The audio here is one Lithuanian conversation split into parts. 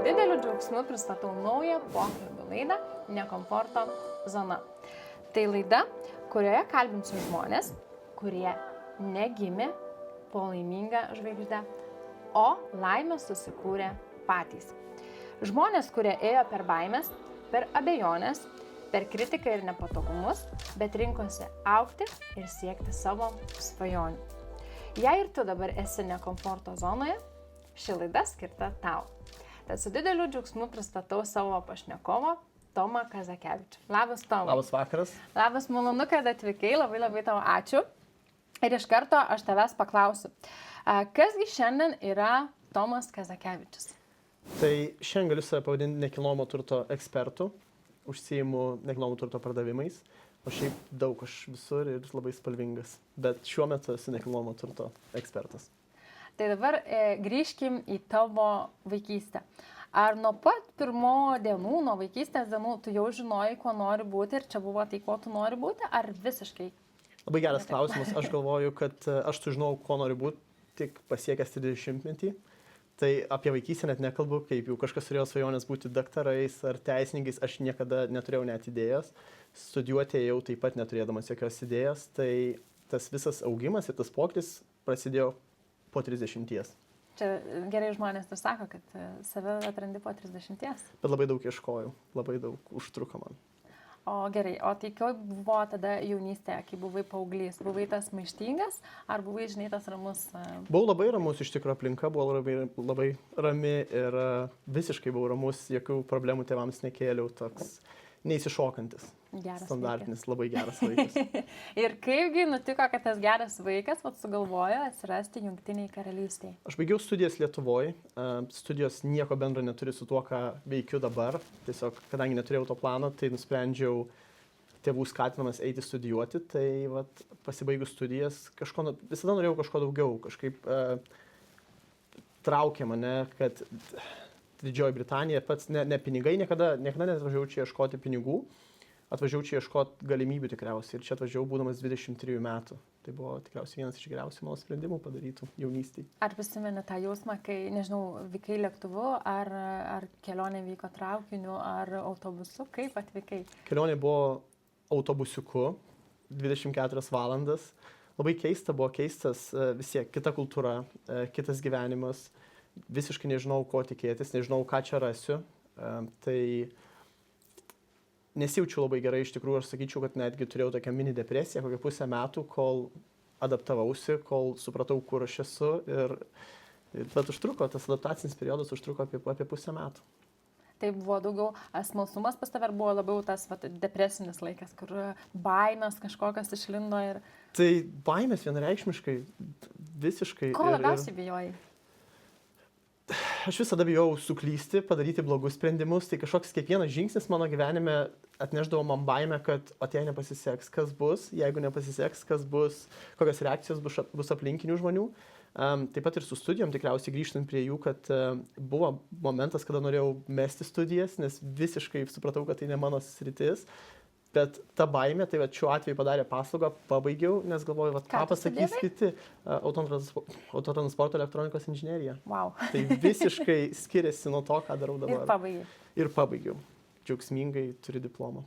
dideliu džiaugsmu pristatau naują pokalbių laidą Nekomforto zona. Tai laida, kurioje kalbinsiu žmonės, kurie negimė po laimingą žvaigždę, o laimę susikūrė patys. Žmonės, kurie ėjo per baimės, per abejonės, per kritiką ir nepatogumus, bet rinkosi augti ir siekti savo svajonių. Jei ir tu dabar esi nekomforto zonoje, ši laida skirta tau. Tad su dideliu džiaugsmu pristatau savo pašnekovo Tomą Kazakevičių. Labas, Tomai. Labas vakaras. Labas, malonu, kad atvykai, labai tau ačiū. Ir iš karto aš tavęs paklausiu, kasgi šiandien yra Tomas Kazakevičius? Tai šiandien galiu save pavadinti nekilnojamo turto ekspertu, užsiimu nekilnojamo turto pardavimais, o šiaip daug aš visur ir labai spalvingas, bet šiuo metu esu nekilnojamo turto ekspertas. Tai dabar grįžkim į tavo vaikystę. Ar nuo pat pirmo dienų, nuo vaikystės dienų, tu jau žinojai, kuo nori būti ir čia buvo tai, ko tu nori būti, ar visiškai? Labai geras klausimas. Aš galvoju, kad aš sužinau, kuo noriu būti, tik pasiekęs 30-metį. Tai apie vaikystę net nekalbu, kaip jau kažkas turėjo svajonės būti daktarais ar teisininkais, aš niekada neturėjau net idėjos. Studijuoti jau taip pat neturėdamas jokios idėjos. Tai tas visas augimas ir tas pokytis prasidėjo po 30. Čia gerai žmonės ir sako, kad save atrandi po 30. Bet labai daug ieškojau, labai daug užtruko man. O gerai, o tai kai buvo tada jaunystėje, kai buvai paauglys? Buvai tas maištingas, ar buvai, žinai, tas ramus? Buvau labai ramus, iš tikrųjų aplinka buvo labai rami ir visiškai buvau ramus, jokių problemų tėvams nekėliau, toks neįsišokantis. Geras standartinis, vaikas. Labai geras vaikas. Ir kaipgi nutiko, kad tas geras vaikas sugalvojo atsirasti Jungtinėje karalystėje? Aš baigiau studijas Lietuvoje, studijos nieko bendro neturi su tuo, ką veikiu dabar. Tiesiog, kadangi neturėjau to plano, tai nusprendžiau tėvų skatinamas eiti studijuoti. Tai pasibaigus studijas, visada norėjau kažko daugiau, kažkaip traukė mane, kad Didžioji Britanija, pats ne pinigai, niekada neatvažiavau čia ieškoti pinigų, atvažiavau čia ieškoti galimybių tikriausiai ir čia atvažiavau būdamas 23 metų. Tai buvo tikriausiai vienas iš geriausių mano sprendimų padarytų jaunystėje. Ar prisimeni tą jausmą, kai, nežinau, vykai lėktuvu, ar kelionė vyko traukiniu, ar autobusu, kaip atvykai? Kelionė buvo autobusiuku, 24 valandas. Labai keista buvo, keistas visie, kita kultūra, kitas gyvenimas. Visiškai nežinau, ko tikėtis, nežinau, ką čia rasiu. Tai nesijaučiu labai gerai, iš tikrųjų, aš sakyčiau, kad netgi turėjau tokią mini depresiją, kokią pusę metų, kol adaptavausi, kol supratau, kur aš esu. Bet užtruko, tas adaptacinis periodas užtruko apie pusę metų. Tai buvo daugiau smalsumas pas tave, ar buvo labiau tas depresinis laikas, kur baimės kažkokios išlindo ir... Tai baimės vienareikšmiškai, visiškai. Ko labiausiai bijojai? Aš visada bijau suklysti, padaryti blogus sprendimus, tai kažkoks kiekvienas žingsnis mano gyvenime atnešdavo man baimę, kad jei nepasiseks, kas bus, jeigu nepasiseks, kas bus, kokios reakcijos bus aplinkinių žmonių. Taip pat ir su studijom, tikriausiai grįžtant prie jų, kad buvo momentas, kada norėjau mesti studijas, nes visiškai supratau, kad tai ne mano sritis. Bet ta baimė, tai šiuo atveju padarė paslaugą, pabaigiau, nes galvoju, ką pasakys kiti autotransporto elektronikos inžinerija. Wow. Tai visiškai skiriasi nuo to, ką darau dabar. Ir pabaigiau. Džiaugsmingai turiu diplomą,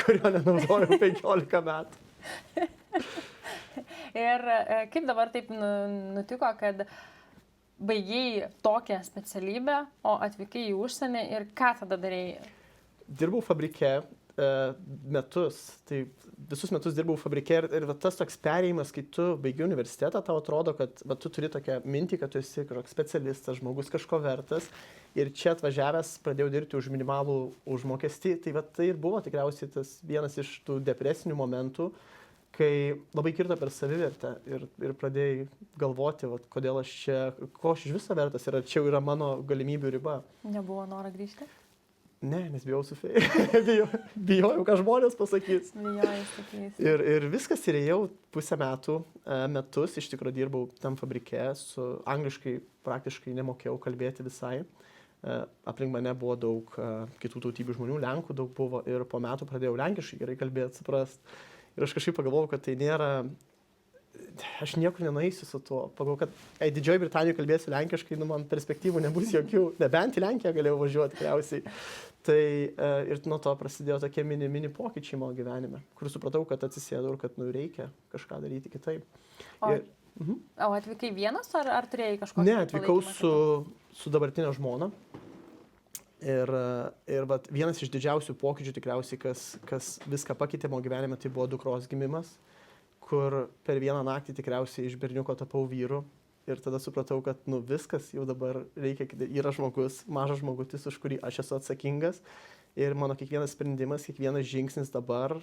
kurio nenaudojau 15 metų. Ir kaip dabar taip nutiko, kad baigiai tokią specialybę, o atvykai į užsienį ir ką tada darėjai? Dirbau fabrike metus, tai visus metus dirbau fabrike ir tas toks perėjimas, kai tu baigi universitetą, tau atrodo, kad tu turi tokią mintį, kad tu esi kažkoks specialistas, žmogus kažko vertas ir čia atvažiavęs pradėjau dirbti už minimalų užmokestį, tai ir buvo tikriausiai tas vienas iš tų depresinių momentų, kai labai kirto per savivertę ir pradėjai galvoti, kodėl aš čia, ko aš iš viso vertas ir ar čia yra mano galimybių riba. Nebuvo noro grįžti? Ne, nes bijau su bijojau, ką žmonės pasakys. Bijojau sakys. Ir viskas ir ėjau pusę metus, iš tikrųjų dirbau tam fabrike, su angliškai praktiškai nemokėjau kalbėti visai. Aplink mane buvo daug kitų tautybių žmonių, lenkų daug buvo ir po metų pradėjau lenkiškai gerai kalbėti, suprast. Ir aš kažkaip pagalvojau, kad tai nėra aš niekur nenueisiu su tuo. Pagalvoju, kad Didžioji Britanija kalbėsiu lenkiškai, man perspektyvų nebus jokių, nebent į Lenkiją galėjau važiuoti tikriausiai. Tai ir nuo to prasidėjo tokie mini pokyčiai mano gyvenime, kur supratau, kad atsisėdau ir kad reikia kažką daryti kitaip. O atvykai vienas ar turėjai kažkokį? Ne, atvykau su dabartinė žmona. Ir vat, vienas iš didžiausių pokyčių tikriausiai, kas viską pakeitė mano gyvenime, tai buvo dukros gimimas, kur per vieną naktį tikriausiai iš berniuko tapau vyru. Ir tada supratau, kad viskas jau dabar reikia, yra žmogus, mažas žmogutis, už kurį aš esu atsakingas. Ir mano kiekvienas sprendimas, kiekvienas žingsnis dabar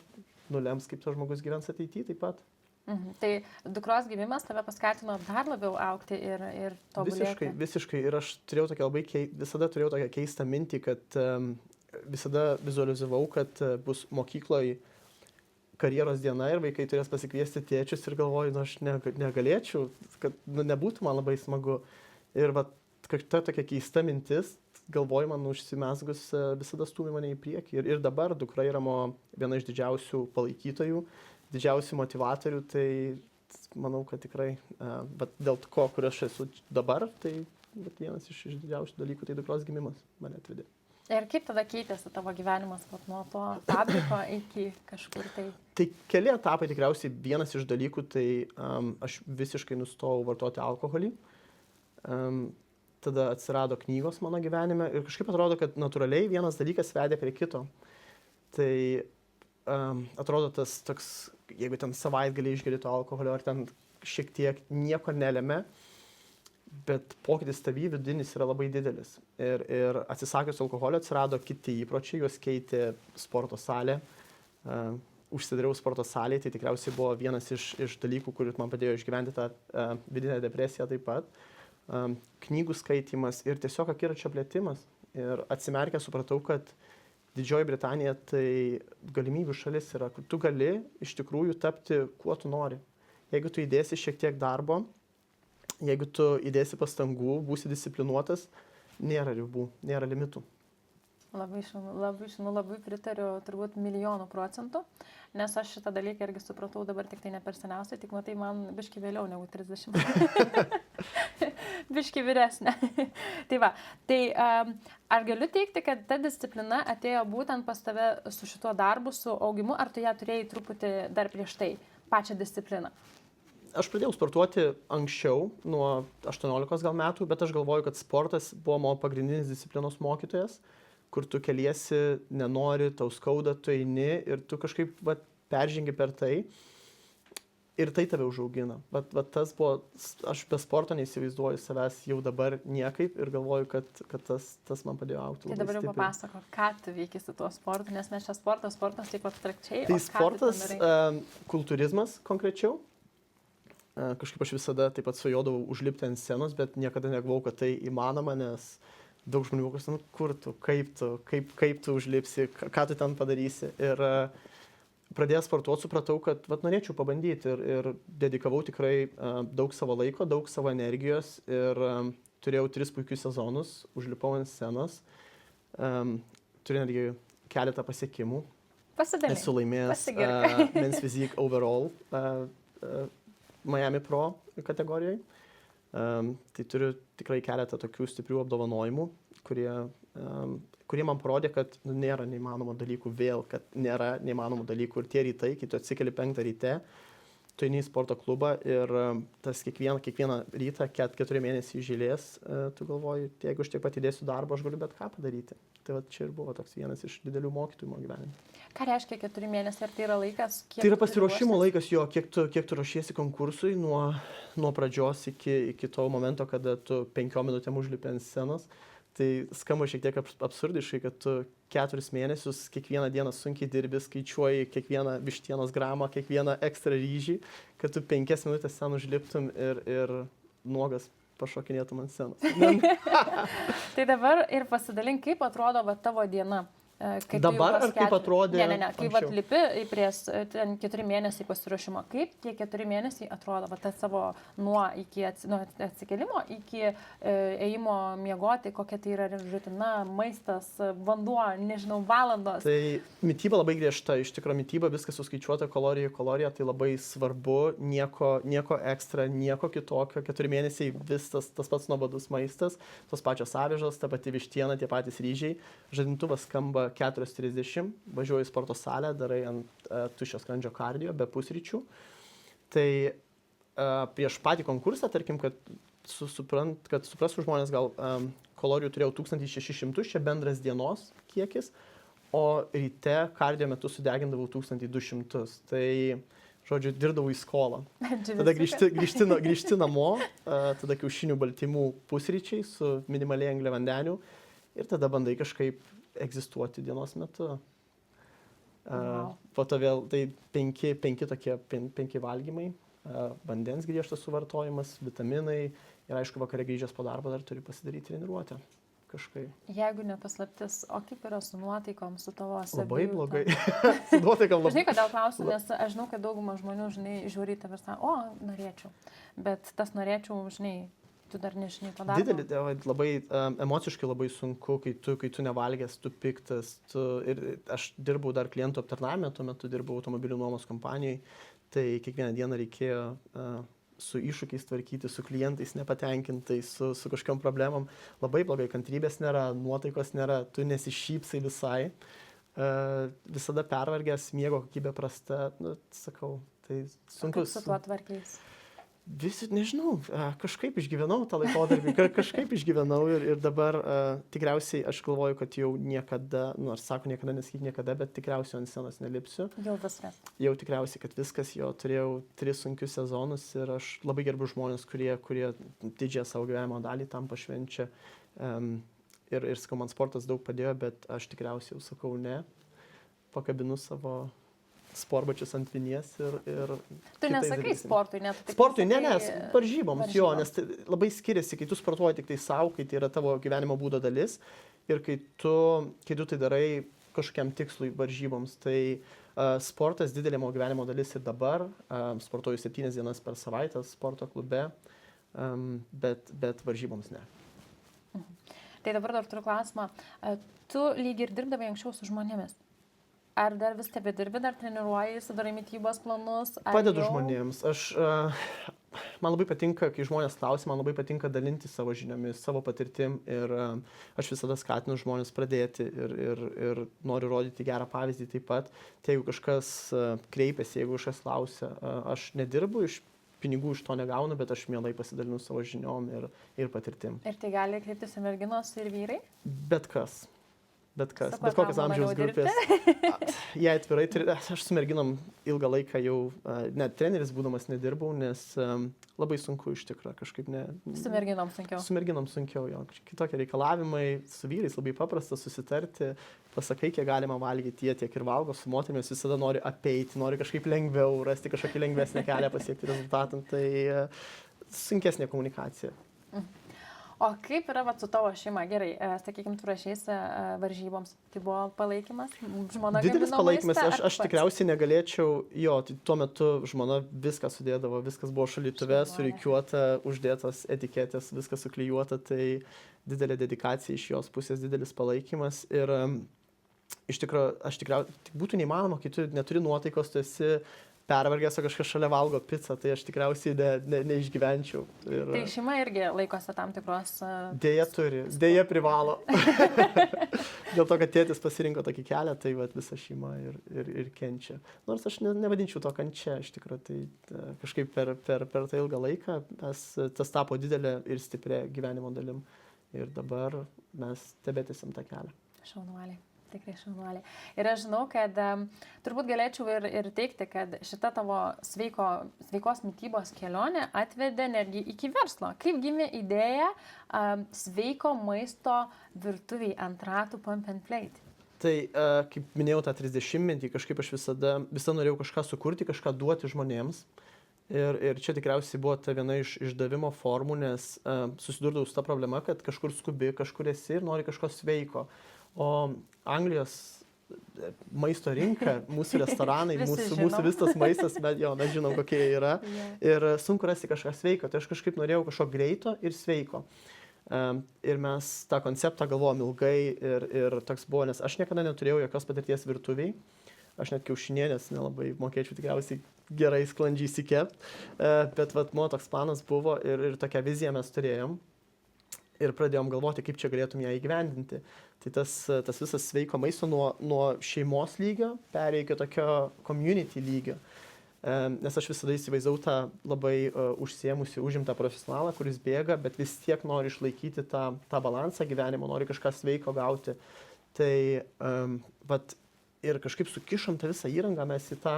nulems, kaip tas žmogus gyvens ateityje taip pat. Tai dukros gimimas tave paskatino dar labiau augti ir tobulėti. Visiškai. Ir aš turėjau tokią visada turėjau tokią keistą mintį, kad visada vizualizavau, kad bus mokykloje karjeros diena ir vaikai turės pasikviesti tėčius ir galvoju, aš negalėčiau, kad nebūtų man labai smagu. Ir ta tokia keista mintis, galvoju, man užsimesgus visada stūmė mane į priekį. Ir dabar dukra yra viena iš didžiausių palaikytojų, didžiausių motivatorių, tai manau, kad tikrai, dėl ko, kur aš esu dabar, tai vienas iš didžiausių dalykų, tai dukros gimimas mane atvedė. Ir kaip tada keitėsi tavo gyvenimas nuo to fabriko iki kažkur tai? Tai keli etapai tikriausiai. Vienas iš dalykų, tai aš visiškai nustojau vartoti alkoholį. Tada atsirado knygos mano gyvenime ir kažkaip atrodo, kad natūraliai vienas dalykas vedė prie kito. Tai atrodo tas toks, jeigu ten savaitgalį išgeri to alkoholio ar ten šiek tiek nieko nelėmė, bet pokytis tavy vidinis yra labai didelis. Ir atsisakius alkoholio atsirado kiti įpročiai, juos keitė sporto salė. Užsidariau sporto salėje, tai tikriausiai buvo vienas iš dalykų, kuris man padėjo išgyventi tą vidinę depresiją taip pat. Knygų skaitymas ir tiesiog akiračio plėtimas. Ir atsimerkę supratau, kad Didžioji Britanija tai galimybių šalis yra, kur tu gali iš tikrųjų tapti, kuo tu nori. Jeigu tu įdėsi šiek tiek darbo, jeigu tu įdėsi pastangų, būsi disciplinuotas, nėra ribų, nėra limitų. Labai pritariu turbūt 1,000,000%, nes aš šitą dalyką irgi supratau dabar tik tai ne per seniausiai, tik matai man biški vėliau negu 30. Biški vyresnė. Tai aš galiu teikti, kad ta disciplina atėjo būtent pas tave su šituo darbu, su augimu, ar tu ją turėjai truputį dar prieš tai, pačią discipliną? Aš pradėjau sportuoti anksčiau, nuo 18 gal metų, bet aš galvoju, kad sportas buvo mano pagrindinis disciplinos mokytojas, kur tu keliesi, nenori, tau skauda, tu eini ir tu kažkaip peržengi per tai ir tai tave užaugina. Tas buvo, aš be sporto neįsivaizduoju savęs jau dabar niekaip ir galvoju, kad tas man padėjo augti. Tai dabar jau papasako, ką tu veiki su tuo sportu, nes mes čia sportas taip abstrakčiai. Tai sportas, kultūrizmas konkrečiau. Kažkaip aš visada taip pat svajodavau užlipti ant scenos, bet niekada negalvojau, kad tai įmanoma, nes daug žmonių klausia, kur tu, kaip tu užlipsi, ką tu ten padarysi. Ir pradėjęs sportuoti supratau, kad norėčiau pabandyti ir dedikavau tikrai daug savo laiko, daug savo energijos ir turėjau 3 puikius sezonus, užlipau ant scenos, turiu netgi keletą pasiekimų. Pasidalink. Esu laimėjęs Men's Physique Overall Miami Pro kategorijoje. Tai turiu tikrai keletą tokių stiprių apdovanojimų, kurie man parodė, kad nėra neįmanomų dalykų kad nėra neįmanomų dalykų. Ir tie rytai, kai tu atsikeli 5 ryte, tu eini į sporto klubą ir tas kiekvieną rytą, 4 mėnesiai iš eilės, tu galvoji, jeigu aš tiek pat įdėsiu darbo, aš galiu bet ką padaryti. Tai čia ir buvo toks vienas iš didelių mokytojų mano gyvenime. Ką reiškia 4 mėnesiai? Ar tai yra laikas? Tai yra pasiruošimo laikas, kiek tu ruošiesi konkursui nuo pradžios iki to momento, kada tu 5 minutėm užlipi ant scenos. Tai skamba šiek tiek absurdiškai, kad tu 4 mėnesius kiekvieną dieną sunkiai dirbi, skaičiuoji kiekvieną vištienos gramą, kiekvieną ekstra ryžį, kad tu 5 minutės sceną užliptum ir nuogas pašokinėtum ant scenos. Tai dabar ir pasidalink, kaip atrodo tavo diena. kai tu Dabar jau tuos ar kaip atrodė Ne, kai vat anksčiau? lipi prieš ten 4 mėnesiai pasiruošimo, kaip tie 4 mėnesiai atrodo, va, tas savo nuo atsikėlimo iki ėjimo miegoti, kokia tai yra rutina, maistas, vanduo, nežinau, valandos. Tai mityba labai griežta, iš tikrųjų mityba, viskas suskaičiuota kalorija, tai labai svarbu, nieko ekstra, nieko kitokio, 4 mėnesiai vis tas pats nuobodus maistas, tos pačios avižos, ta pati vištiena, tie patys ryžiai, žadintuvas skamba 4:30, važiuoji į sporto salę, darai ant tuščio skrandžio kardio, be pusryčių. Tai prieš patį konkursą, tarkim, kad suprastų žmonės, gal kalorijų turėjau 1600, čia bendras dienos kiekis, o ryte kardio metu sudegindavau 1200. Tai, žodžiu, dirbdavau į skolą. Tada grįžti namo, tada kiaušinių baltymų pusryčiai su minimaliai angliavandenių ir tada bandai kažkaip egzistuoti dienos metu. Wow. Po to vėl tai 5 valgymai, vandens griežtas suvartojimas, vitaminai ir aišku, vakare grįžęs po darbo dar turi pasidaryti treniruotę kažkaip. Jeigu nepaslaptis, o kaip yra su nuotaikom, su tavo savijauta? Labai blogai. Su nuotaikom labai. Žinai, kodėl klausiu, nes aš žinau, kad dauguma žmonių, žinai, žiūri tave ir sako, norėčiau. Bet tas norėčiau, žinai, tu dar nežinai to darbo. Didelį, labai emociškai labai sunku, kai tu nevalgęs, tu piktas. Ir aš dirbau dar klientų aptarnavime, tuo metu dirbau automobilių nuomos kompanijai, tai kiekvieną dieną reikėjo su iššūkiais tvarkyti, su klientais nepatenkintais, su kažkokiom problemom. Labai blogai, kantrybės nėra, nuotaikos nėra, tu nesišypsai visai. Visada pervargęs, miego kokybė prasta, sakau, tai sunkus. Kaip su tuo tvarkiais? Visi, nežinau, kažkaip išgyvenau tą laikotarpį, kažkaip išgyvenau ir dabar tikriausiai aš galvoju, kad jau niekada, nors sako niekada, nesakyk niekada, bet tikriausiai ant scenos nelipsiu. Jau viskas. Jau tikriausiai, kad viskas, jo turėjau 3 sunkius sezonus ir aš labai gerbiu žmonės, kurie didžiąją savo gyvenimo dalį tam pašvenčia. Ir sakau, man sportas daug padėjo, bet aš tikriausiai jau sakau ne, pakabinu savo sportbačius ant vinies ir tu nesakai sportui, net taip. Sportui, ne, varžyboms, jo, nes tai labai skiriasi, kai tu sportuoji tik tai savo, kai tai yra tavo gyvenimo būdo dalis ir kai tu tai darai kažkokiam tikslui varžyboms. Tai sportas didelė mano gyvenimo dalis ir dabar, sportuoju 7 dienas per savaitę sporto klube, bet varžyboms ne. Tai dabar dar turiu klausimą, tu lyg ir dirbdavai anksčiau su žmonėmis. Ar dar vis tebedirbi, dar treniruoji, sudarai mitybos planus? Padedu žmonėms. Man labai patinka, kai žmonės klausia, man labai patinka dalinti savo žiniomis, savo patirtim ir aš visada skatinu žmonės pradėti ir noriu rodyti gerą pavyzdį taip pat. Tai jeigu kažkas kreipiasi, jeigu kažkas klausia, aš nedirbu, iš pinigų iš to negaunu, bet aš mielai pasidalinu savo žiniom ir patirtim. Ir tai gali kreiptis į merginos ir vyrai? Bet kokios amžiaus grupės. Jei atvirai, aš su merginom ilgą laiką jau, net treneris būdamas nedirbau, nes labai sunku iš tikrųjų kažkaip ne. Su merginom sunkiau. Su merginom sunkiau, jo. Kitokie reikalavimai, su vyrais labai paprasta susitarti, pasakai, kiek galima valgyti, jie tiek ir valgo, su moterimis visada nori apeiti, nori kažkaip lengviau, rasti kažkokį lengvesnį kelią pasiekti rezultatam, tai sunkesnė komunikacija. O kaip yra su tavo šeima? Gerai, sakykime, tu rašysi varžyboms. Tai buvo palaikymas? Žmona didelis palaikymas. Maistą, aš tikriausiai negalėčiau, jo, tai tuo metu žmona viską sudėdavo, viskas buvo šaldytuve, surikiuota, uždėtos etiketės, viskas suklijuota, tai didelė dedikacija iš jos pusės, didelis palaikymas. Ir iš tikrųjų, aš tikriausiai būtų neįmanoma, kai tu neturi nuotaikos, tu esi pervargęs, o kažkas šalia valgo pizzą, tai aš tikriausiai neišgyvenčiau. Tai šeima irgi laikosi tam tikros... Dėja privalo. Dėl to, kad tėtis pasirinko tokį kelią, tai visa šeima ir kenčia. Nors aš nevadinčiau to kančia, iš tikrųjų, tai kažkaip per tą ilgą laiką tas tapo didelė ir stiprią gyvenimo dalim. Ir dabar mes tebetęsiam tą kelią. Šaunuoliai. Tikrai šaunuoliai. Ir aš žinau, kad turbūt galėčiau ir teikti, kad šita tavo sveikos mitybos kelionė atvedė netgi iki verslo. Kaip gimė idėja sveiko maisto virtuviai ant ratų Pump and Plate? Tai, kaip minėjau, tą 30-metį kažkaip aš visada norėjau kažką sukurti, kažką duoti žmonėms. Ir čia tikriausiai buvo ta viena iš išdavimo formų, nes susidurdavau su ta problema, kad kažkur skubi, kažkur esi ir nori kažko sveiko. O Anglijos maisto rinka, mūsų restoranai, mūsų visas maistas, mes žinom, kokie jie yra. Ir sunku rasti kažką sveiko. Tai aš kažkaip norėjau kažko greito ir sveiko. Ir mes tą konceptą galvojom ilgai ir toks buvo, nes aš niekada neturėjau jokios patirties virtuviai. Aš net kiaušinienės nelabai mokėčiau tikriausiai gerai sklandžiai įsikepti. Bet mano toks planas buvo ir tokią viziją mes turėjom. Ir pradėjom galvoti, kaip čia galėtum ją įgyvendinti. Tai tas visas sveiko maisto nuo šeimos lygio perėjo iki tokio community lygio. Nes aš visada įsivaizdavau tą labai užsiėmusi, užimtą profesionalą, kuris bėga, bet vis tiek nori išlaikyti tą balansą gyvenimo, nori kažką sveiko gauti. Tai ir kažkaip sukišom tą visą įrangą mes į tą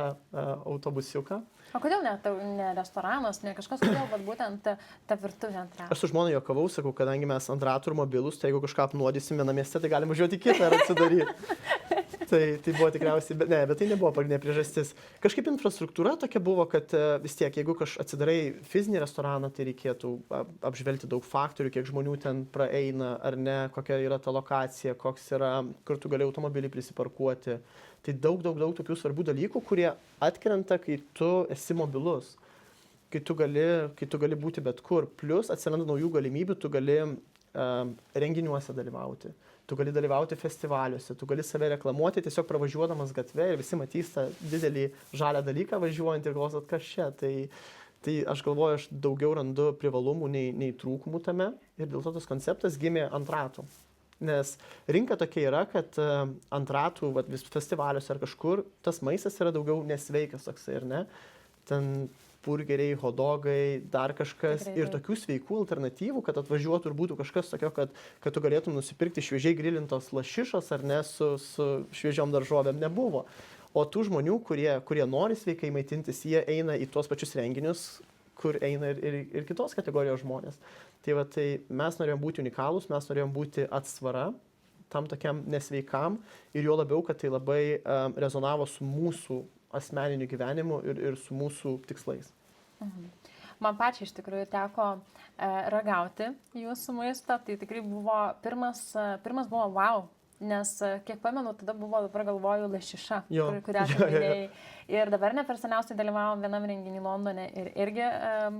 autobusiuką. O kodėl ne restoranas, ne kažkas, kodėl būtent ta virtuvė ant ratų? Aš su žmona juokavau, sakau, kadangi mes ant ratų ir mobilus, tai jeigu kažką apnuodysim vieną mieste, tai galim važiuoti į kitą ir atsidaryti. Tai buvo tikriausiai, bet tai nebuvo pagrindinė priežastis. Kažkaip infrastruktūra tokia buvo, kad vis tiek, jeigu atsidarai fizinį restoraną, tai reikėtų apžvelgti daug faktorių, kiek žmonių ten praeina ar ne, kokia yra ta lokacija, koks yra, kur tu gali automobilį prisiparkuoti. Tai daug tokių svarbių dalykų, kurie atkrenta, kai tu esi mobilus, kai tu gali būti bet kur. Plus atsiranda naujų galimybių, tu gali renginiuose dalyvauti. Tu gali dalyvauti festivaliuose, tu gali save reklamuoti tiesiog pravažiuodamas gatve ir visi matys tą didelį žalią dalyką važiuojant ir galvos, kas čia. Tai aš galvoju, aš daugiau randu privalumų nei trūkumų tame ir dėl to tas konceptas gimė ant ratų. Nes rinka tokia yra, kad ant ratų festivaliuose ar kažkur tas maistas yra daugiau nesveikas toksai, ar ne? Ten burgeriai, hotdogai, dar kažkas ir tokių sveikų alternatyvų, kad atvažiuotų ir būtų kažkas tokio, kad tu galėtum nusipirkti šviežiai grilintos lašišos ar ne su šviežiom daržovėm nebuvo. O tų žmonių, kurie nori sveikai maitintis, jie eina į tuos pačius renginius, kur eina ir kitos kategorijos žmonės. Tai mes norėjom būti unikalūs, mes norėjom būti atsvara tam tokiam nesveikam ir jo labiau, kad tai labai rezonavo su mūsų asmeniniu gyvenimu ir su mūsų tikslais. Man pačiai iš tikrųjų teko ragauti jūsų maistą, tai tikrai buvo pirmas buvo wow, nes kiek pamenu, tada buvo, dabar galvoju, lašiša, kurią tu minėjai. Ir dabar ne per seniausiai dalyvavom vienam renginį Londone ir irgi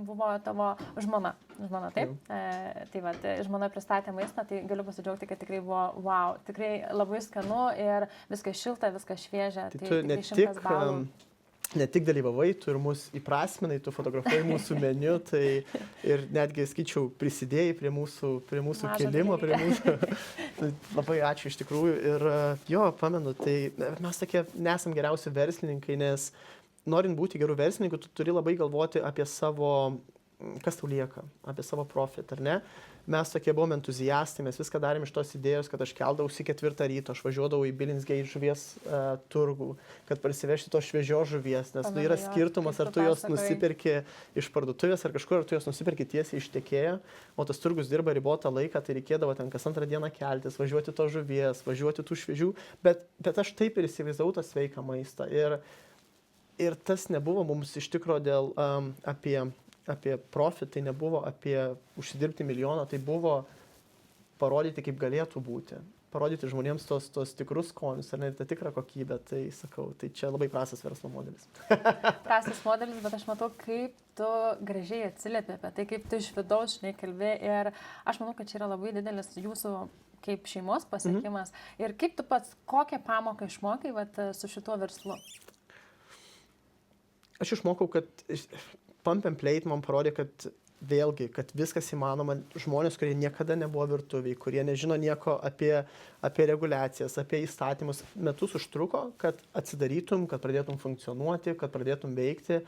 buvo tavo žmona, taip? Tai žmona pristatė maistą, tai galiu pasidžiaugti, kad tikrai buvo wow, tikrai labai skanu ir viskas šilta, viskas šviežia. Tai tu ne tik dalyvavai, tu ir mus įprasminai, tu fotografai mūsų meniu, tai ir netgi, skaičiau, prisidėjai prie mūsų kelimo, prie mūsų. Tai labai ačiū iš tikrųjų. Ir pamenu, tai mes tokie nesam geriausi verslininkai, nes norint būti gerų verslininkų, tu turi labai galvoti apie savo, kas tau lieka, apie savo profit, ar ne? Mes tokie buvom entuziastai, mes viską darėm iš tos idėjos, kad aš keldavausi 4 ryto, aš važiuodavau į Billingsgate žuvies turgų, kad parsivežti tos šviežios žuvies, nes yra skirtumas, ar tu jos nusipirki iš parduotuvės ar kažkur, ar tu jos nusipirki tiesiai iš tiekėjo, o tas turgus dirba ribotą laiką, tai reikėdavo ten kas antrą dieną keltis, važiuoti tos žuvies, važiuoti tų šviežių, bet aš taip ir įsivaizdavau tą sveiką maistą. Ir tas nebuvo mums iš tikro dėl apie profit, tai nebuvo apie užsidirbti milijoną, tai buvo parodyti, kaip galėtų būti. Parodyti žmonėms tos tikrus skonius, ar ne, tą tikrą kokybę. Tai sakau, tai čia labai prastas verslo modelis. Prastas modelis, bet aš matau, kaip tu gražiai atsiliepi apie tai, kaip tu iš vidaus kalbi. Ir aš manau, kad čia yra labai didelis jūsų kaip šeimos pasiekimas. Ir kaip tu pats, kokią pamoką išmokai su šituo verslu? Aš išmokau, kad Pump and Plate man parodė, kad vėlgi, kad viskas įmanoma. Žmonės, kurie niekada nebuvo virtuviai, kurie nežino nieko apie reguliacijas, apie įstatymus, metus užtruko, kad atsidarytum, kad pradėtum funkcionuoti, kad pradėtum veikti.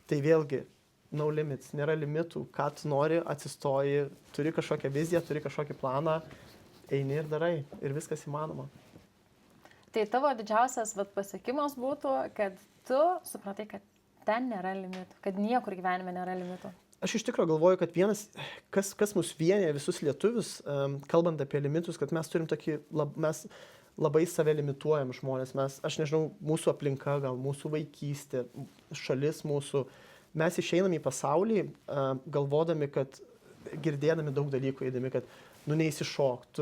Tai vėlgi, no limits, nėra limitų. Ką tu nori, atsistoji, turi kažkokią viziją, turi kažkokį planą, eini ir darai. Ir viskas įmanoma. Tai tavo didžiausias pasiekimas būtų, kad tu supratai, kad ten nėra limitų, kad niekur gyvenime nėra limitų. Aš iš tikrųjų galvoju, kad vienas, kas mus vienyje visus lietuvius, kalbant apie limitus, kad mes turim mes labai save limituojam žmonės. Aš nežinau, mūsų aplinka, gal mūsų vaikystė, šalis mūsų, mes išeinam į pasaulį galvodami, kad girdėdami daug dalykų, eidami, kad neįsišok,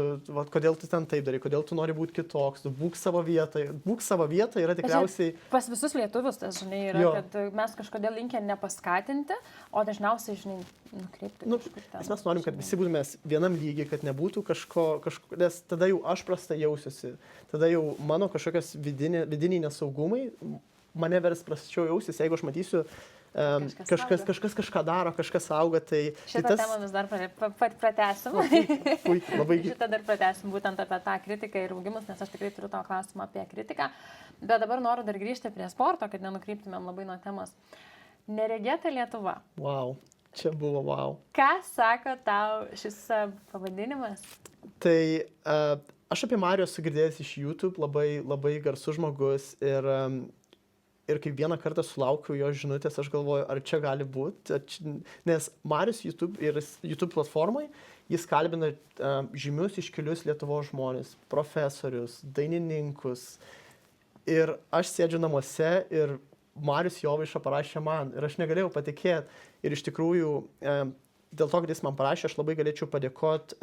kodėl tu ten taip darai, kodėl tu nori būti kitoks, tu būk savo vietą. Būk savo vietą yra tikriausiai... Pas visus lietuvius tas, žinai, yra, kad mes kažkodėl linkę nepaskatinti, o dažniausiai, žinai, nukreipti. Mes norim, kad visi būtume vienam lygiai, kad nebūtų kažko, nes tada jau aš prastai jausiuosi, tada jau mano kažkokios vidiniai nesaugumai mane vers prasčiau jausis, jeigu aš matysiu, kažkas kažką daro, kažkas auga, tai... Šitą temą mes dar pratęsim. Labai... Šitą dar pratęsim būtent apie tą kritiką ir augimus, nes aš tikrai turiu tavo klausimą apie kritiką. Bet dabar noriu dar grįžti prie sporto, kad nenukryptumėm labai nuo temos. Neregėta Lietuva. Wow, čia buvo wow. Ką sako tau šis pavadinimas? Tai aš apie Marių esu girdėjęs iš YouTube, labai garsus žmogus ir kai vieną kartą sulaukiau jo žinutės, aš galvoju, ar čia gali būti, nes Marius YouTube platformai, jis kalbina žymius iškilius Lietuvos žmonės, profesorius, dainininkus. Ir aš sėdžiu namuose ir Marius Jovaiša parašė man ir aš negalėjau patikėti. Ir iš tikrųjų, dėl to, kad jis man parašė, aš labai galėčiau padėkoti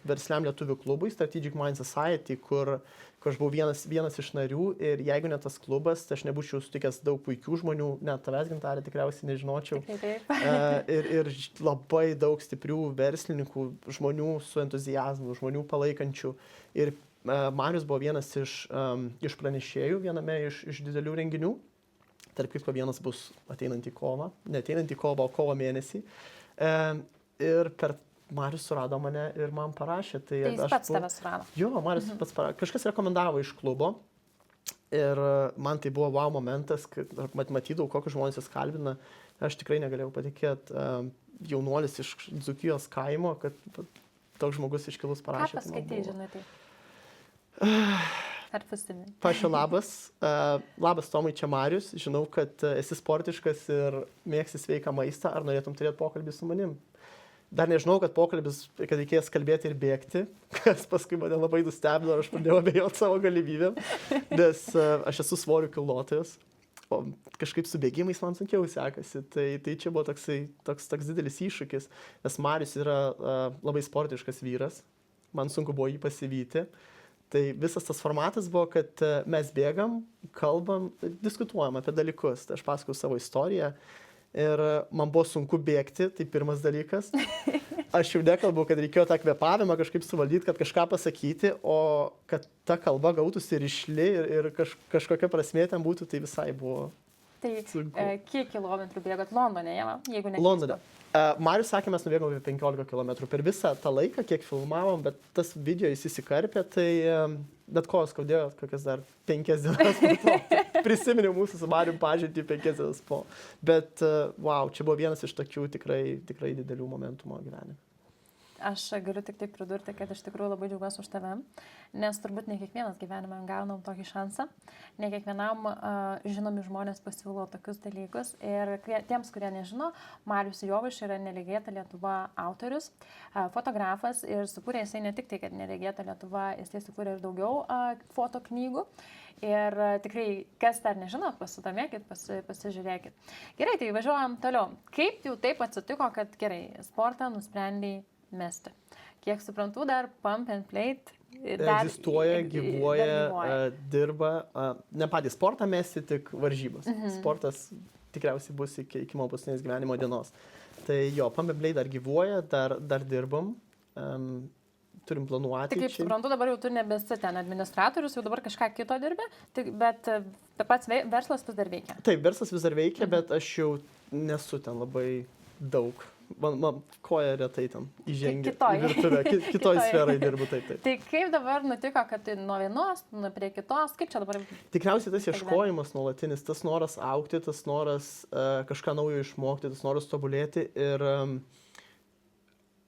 versliam lietuvių klubui Strategic Mind Society, kur aš buvau vienas iš narių ir jeigu ne tas klubas, tai aš nebūčiau sutikęs daug puikių žmonių, net tavęs Gintarė tikriausiai nežinočiau. Ir labai daug stiprių verslininkų, žmonių su entuziazmu, žmonių palaikančių. Ir Marius buvo vienas iš pranešėjų viename iš didelių renginių. Tarp kitko vienas bus ateinant į kovą, ne ateinant į kovą, o kovo mėnesį. Ir Marius surado mane ir man parašė. Tai jis pats tave surado? Jo, Marius pats parašė. Kažkas rekomendavo iš klubo ir man tai buvo wow momentas, kad matydavau, kokius žmonės jis kalbina. Aš tikrai negalėjau patikėti, jaunuolis iš Dzūkijos kaimo, kad toks žmogus iškilus parašė. Ką paskaitai, žinai tai? Ar pasimeni? Pašio labas. Labas Tomai, čia Marius. Žinau, kad esi sportiškas ir mėgsti sveiką maistą. Ar norėtum turėti pokalbį su manim? Dar nežinau, kad reikės kalbėti ir bėgti, kas paskui mane labai nustebino ir aš pradėjau abejoti savo galimybėm, nes aš esu svorių kilnotojas, o kažkaip su bėgimais man sunkiau sekasi. Tai čia buvo toks didelis iššūkis, nes Marius yra labai sportiškas vyras, man sunku buvo jį pasivyti. Tai visas tas formatas buvo, kad mes bėgam, kalbam, diskutuojam apie dalykus. Tai aš pasakau savo istoriją. Ir man buvo sunku bėgti, tai pirmas dalykas. Aš jau nekalbu, kad reikėjo tą kvėpavimą kažkaip suvaldyti, kad kažką pasakyti, o kad ta kalba gautųsi rišli ir kažkokia prasmė ten būtų, tai visai buvo sunku. Tai kiek kilometrų bėgot Londone, jeigu neklystu? Londone. Marius sakė, mes nubėgom apie 15 km per visą tą laiką, kiek filmavom, bet tas video jis įsikarpė, tai bet ko skaudėjo, kokias dar 5 dienas po to. Prisiminiau mūsų su Marium pažintį 5 dienas po. Bet, wow, čia buvo vienas iš tokių tikrai didelių momentų mano gyvenime. Aš galiu tik taip pridurti, kad iš tikrųjų labai džiaugiuosi už tave, nes turbūt ne kiekvienas gyvenime gaunam tokį šansą, ne kiekvienam žinomi žmonės pasiūlo tokius dalykus. Ir tiems, kurie nežino, Marius Jovaiša yra Neregėta Lietuva autorius, fotografas ir sukūrė jisai ne tik tai, kad Neregėta Lietuva, jisai sukūrė ir daugiau fotoknygų. Ir tikrai, kas dar nežino, pasidomėkit, pasižiūrėkit. Gerai, tai važiuojam toliau. Kaip jau taip atsitiko, kad gerai, sportą nusprendėjai mesti? Kiek suprantu, dar Pump and Plate egzistuoja, gyvuoja, dirba. Ne patį sportą mesti, tik varžybas. Sportas tikriausiai bus iki mano paskutinės gyvenimo dienos. Tai jo, Pump and Plate dar gyvuoja, dar dirbam. Turim planų ateičiai. Tik kaip suprantu, dabar jau tu nebesi ten administratorius, jau dabar kažką kito dirbi, bet pats verslas vis dar veikia. Taip, verslas vis dar veikia, bet aš jau nesu ten labai daug. Man koja retai ten įžengia į virtuvę, kitoj sferai dirbu, taip. Tai kaip dabar nutiko, kad tai nuo vienos prie kitos, kaip čia dabar? Tikriausiai tas ieškojimas nuolatinis, tas noras augti, tas noras kažką naujo išmokti, tas noras tobulėti ir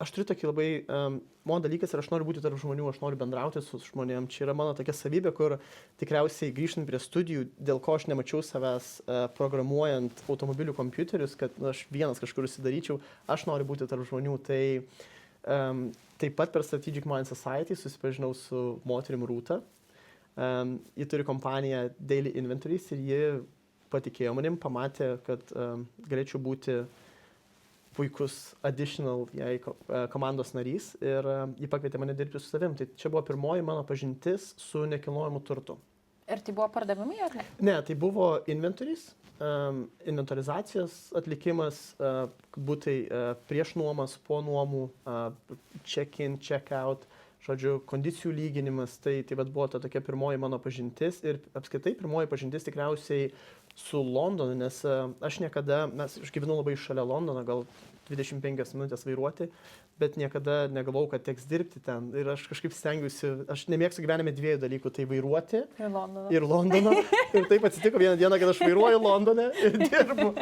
aš turiu tokį labai, mano dalykas ir aš noriu būti tarp žmonių, aš noriu bendrauti su žmonėm. Čia yra mano tokia savybė, kur tikriausiai grįžtant prie studijų, dėl ko aš nemačiau savęs programuojant automobilių kompiuterius, kad aš vienas kažkur užsidaryčiau, aš noriu būti tarp žmonių. Tai taip pat per Strategic Mind Society susipažinau su moterim Rūta. Ji turi kompaniją Daily Inventories ir ji patikėjo manim, pamatė, kad galėčiau būti puikus additional jai komandos narys ir jį pakvietė mane dirbti su savim. Tai čia buvo pirmoji mano pažintis su nekilnojamu turtu. Ir tai buvo pardavimai, ar ne? Ne, tai buvo inventorys, inventorizacijos atlikimas, būtai prieš nuomas, po nuomų, check-in, check-out, žodžiu, kondicijų lyginimas. Tai vat buvo ta tokia pirmoji mano pažintis ir apskritai pirmoji pažintis tikriausiai su Londonu, nes aš gyvenau labai šalia Londono, gal 25 minutės vairuoti, bet niekada negalvojau, kad teks dirbti ten. Ir aš kažkaip stengiuosi, aš nemėgstu gyvenime dviejų dalykų, tai vairuoti ir Londono. Ir taip atsitiko vieną dieną, kad aš vairuoju Londone ir dirbu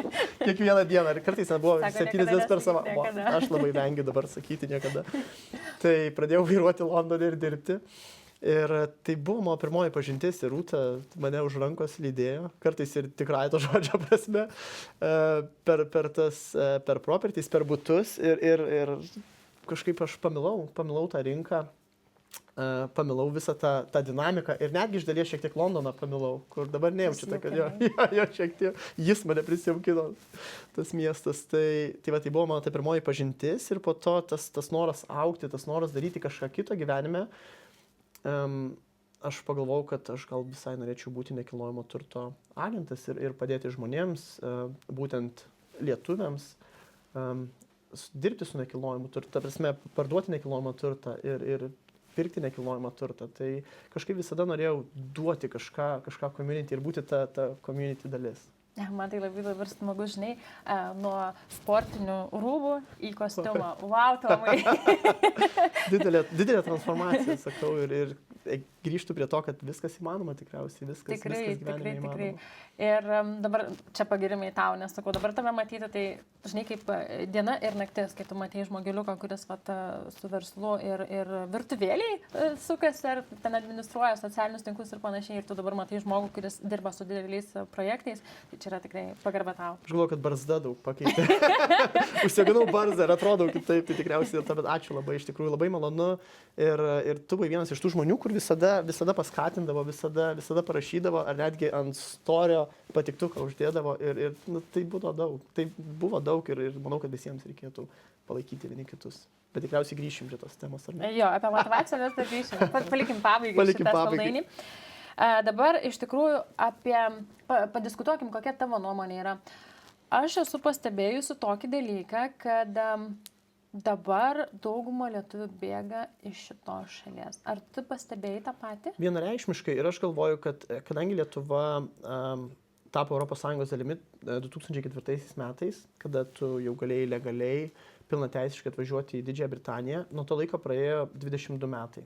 kiekvieną dieną. Ir kartais ten buvo 7 dienas per savaitę. Aš labai vengiu dabar sakyti niekada. Tai pradėjau vairuoti Londone ir dirbti. Ir tai buvo mano pirmoji pažintis ir Rūta mane už rankos lydėjo, kartais ir tikrai to žodžio prasme, per properties, per butus ir kažkaip aš pamilau tą rinką, pamilau visą tą dinamiką ir netgi iš dalies šiek tiek Londoną pamilau, kur dabar nejaučiu, kad jo šiek tiek, jis mane prisijaukino, tas miestas. Tai buvo mano ta pirmoji pažintis ir po to tas noras augti, tas noras daryti kažką kito gyvenime. Aš pagalvojau, kad aš gal visai norėčiau būti nekilnojamo turto agentas ir padėti žmonėms, būtent lietuviams, dirbti su nekilnojamu turtu, ta prasme, parduoti nekilnojamą turtą ir pirkti nekilnojamą turtą. Tai kažkaip visada norėjau duoti kažką community ir būti ta community dalis. Man tai labai smagu, žinai, nuo sportinių rūbų į kostiumą. Wow, Tomai. Didelė transformacija, sakau, ir grįžtu prie to, kad viskas įmanoma tikriausiai, viskas gyvenime įmanoma. Tikrai. Ir dabar čia pagirimai tau, nes sakau, dabar tave matyti, tai žinai, kaip diena ir naktis, kai tu matei žmogeliuką, kuris su verslu ir virtuvėliai sukasi, ar ten administruoja socialinius tinklus ir panašiai, ir tu dabar matai žmogų, kuris dirba su dideliais projektais, tai čia yra tikrai pagarba tau. Aš galvoju, kad barzda daug pakeitė. Užsiauginau barzdą ir atrodau kitaip, tai tikriausiai dėl to, bet ačiū labai, iš tikrųjų labai malonu ir tu buvai vienas iš tų žmonių, kur visada paskatindavo, visada parašydavo, ar netgi ant storio patiktuką uždėdavo ir tai buvo daug ir manau, kad visiems reikėtų palaikyti vieni kitus. Bet tikriausiai grįšim prie tos temos, ar ne? Jo, apie motivaciją mes tai grįšim. Palikim pabaigai šitą saldainį. Dabar iš tikrųjų padiskutuokim, kokia tavo nuomonė yra. Aš esu pastebėjusi tokį dalyką, kad dabar dauguma lietuvių bėga iš šitos šalies. Ar tu pastebėjai tą patį? Vienareikšmiškai. Ir aš galvoju, kad kadangi Lietuva tapo ES dalimi 2004 metais, kada tu jau galėjai legaliai, pilnateisiškai atvažiuoti į Didžiąją Britaniją, nuo to laiko praėjo 22 metai.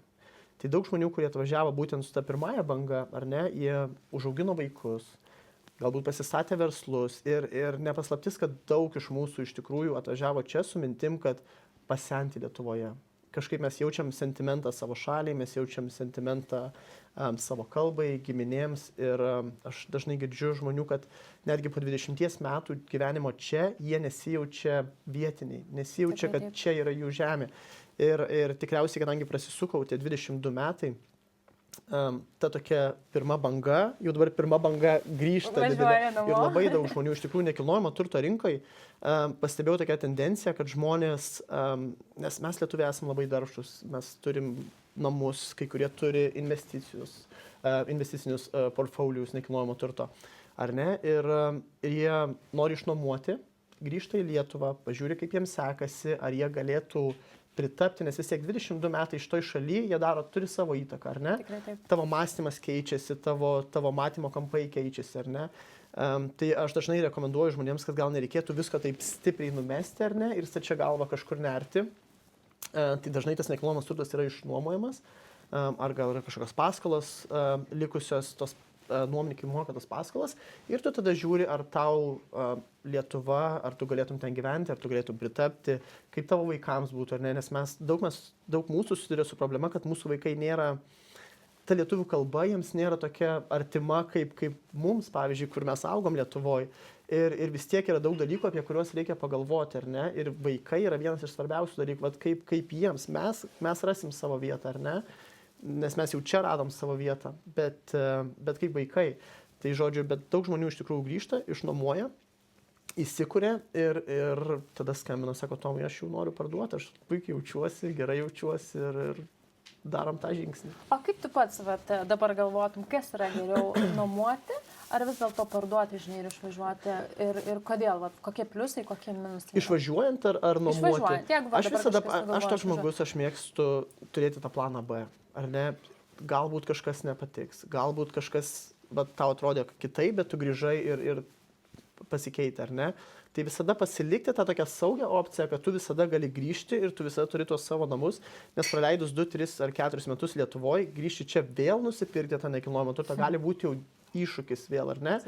Tai daug žmonių, kurie atvažiavo būtent su ta pirmąja banga, ar ne, jie užaugino vaikus, galbūt pasistatė verslus ir nepaslaptis, kad daug iš mūsų iš tikrųjų atvažiavo čia su mintim, kad pasenti Lietuvoje. Kažkaip mes jaučiam sentimentą savo šaliai, mes jaučiam sentimentą savo kalbai, giminėms ir aš dažnai girdžiu žmonių, kad netgi po 20 metų gyvenimo čia jie nesijaučia vietiniai, nesijaučia, kad čia yra jų žemė. Ir tikriausiai, kadangi prasisukau tie 22 metai, ta tokia pirma banga, jau dabar pirma banga grįžta didelė. Ir labai daug žmonių iš tikrųjų nekilnojamo turto rinkai pastebėjau tokią tendenciją, kad žmonės, nes mes lietuviai esame labai darbštūs, mes turim namus, kai kurie turi investicinius portfolius nekilnojamo turto, ar ne? Ir jie nori išnuomoti, grįžta į Lietuvą, pažiūri, kaip jiems sekasi, ar jie galėtų pritapti, nes vis tiek 22 metai iš toj šaly jie turi savo įtaką, ar ne? Tikrai taip. Tavo mąstymas keičiasi, tavo matymo kampai keičiasi, ar ne? Tai aš dažnai rekomenduoju žmonėms, kad gal nereikėtų visko taip stipriai numesti, ar ne, ir stačia galva kažkur nerti. Tai dažnai tas nekilnojamas turtas yra išnuomojamas, ar gal yra kažkokios paskolos likusios, tos nuomininkai moka tas paskolas ir tu tada žiūri, ar tau Lietuva, ar tu galėtum ten gyventi, ar tu galėtum pritapti, kaip tavo vaikams būtų, ar ne, nes daug mūsų susiduria su problema, kad mūsų vaikai nėra, ta lietuvių kalba jiems nėra tokia artima kaip mums, pavyzdžiui, kur mes augom Lietuvoje. Ir vis tiek yra daug dalykų, apie kuriuos reikia pagalvoti, ar ne? Ir vaikai yra vienas iš svarbiausių dalykų, kaip jiems, mes rasim savo vietą, ar ne? Nes mes jau čia radom savo vietą, bet kaip vaikai. Tai žodžiu, bet daug žmonių iš tikrųjų grįžta, išnuomoja įsikūrė ir tada skambina, sako, Tomai, aš jau noriu parduoti, aš puikiai jaučiuosi, gerai jaučiuosi ir darom tą žingsnį. O kaip tu pats dabar galvotum, kas yra geriau nuomoti, ar vis dėlto parduoti, žinai, ir išvažiuoti? Ir kodėl? Kokie pliusai, kokie minusai? Išvažiuojant ar nuomoti? Išvažiuojant. Aš tas žmogus, aš mėgstu turėti tą planą B. Ar ne? Galbūt kažkas nepatiks. Galbūt kažkas tau atrodė kitaip, bet tu grįžai ir pasikeitė, ar ne? Tai visada pasilikti tą tokią saugią opciją, kad tu visada gali grįžti ir tu visada turi tuos savo namus, nes praleidus 2, 3 ar 4 metus Lietuvoje, grįžti čia vėl nusipirkti tą nekilnojamą turtą gali būti jau iššūkis vėl, ar ne?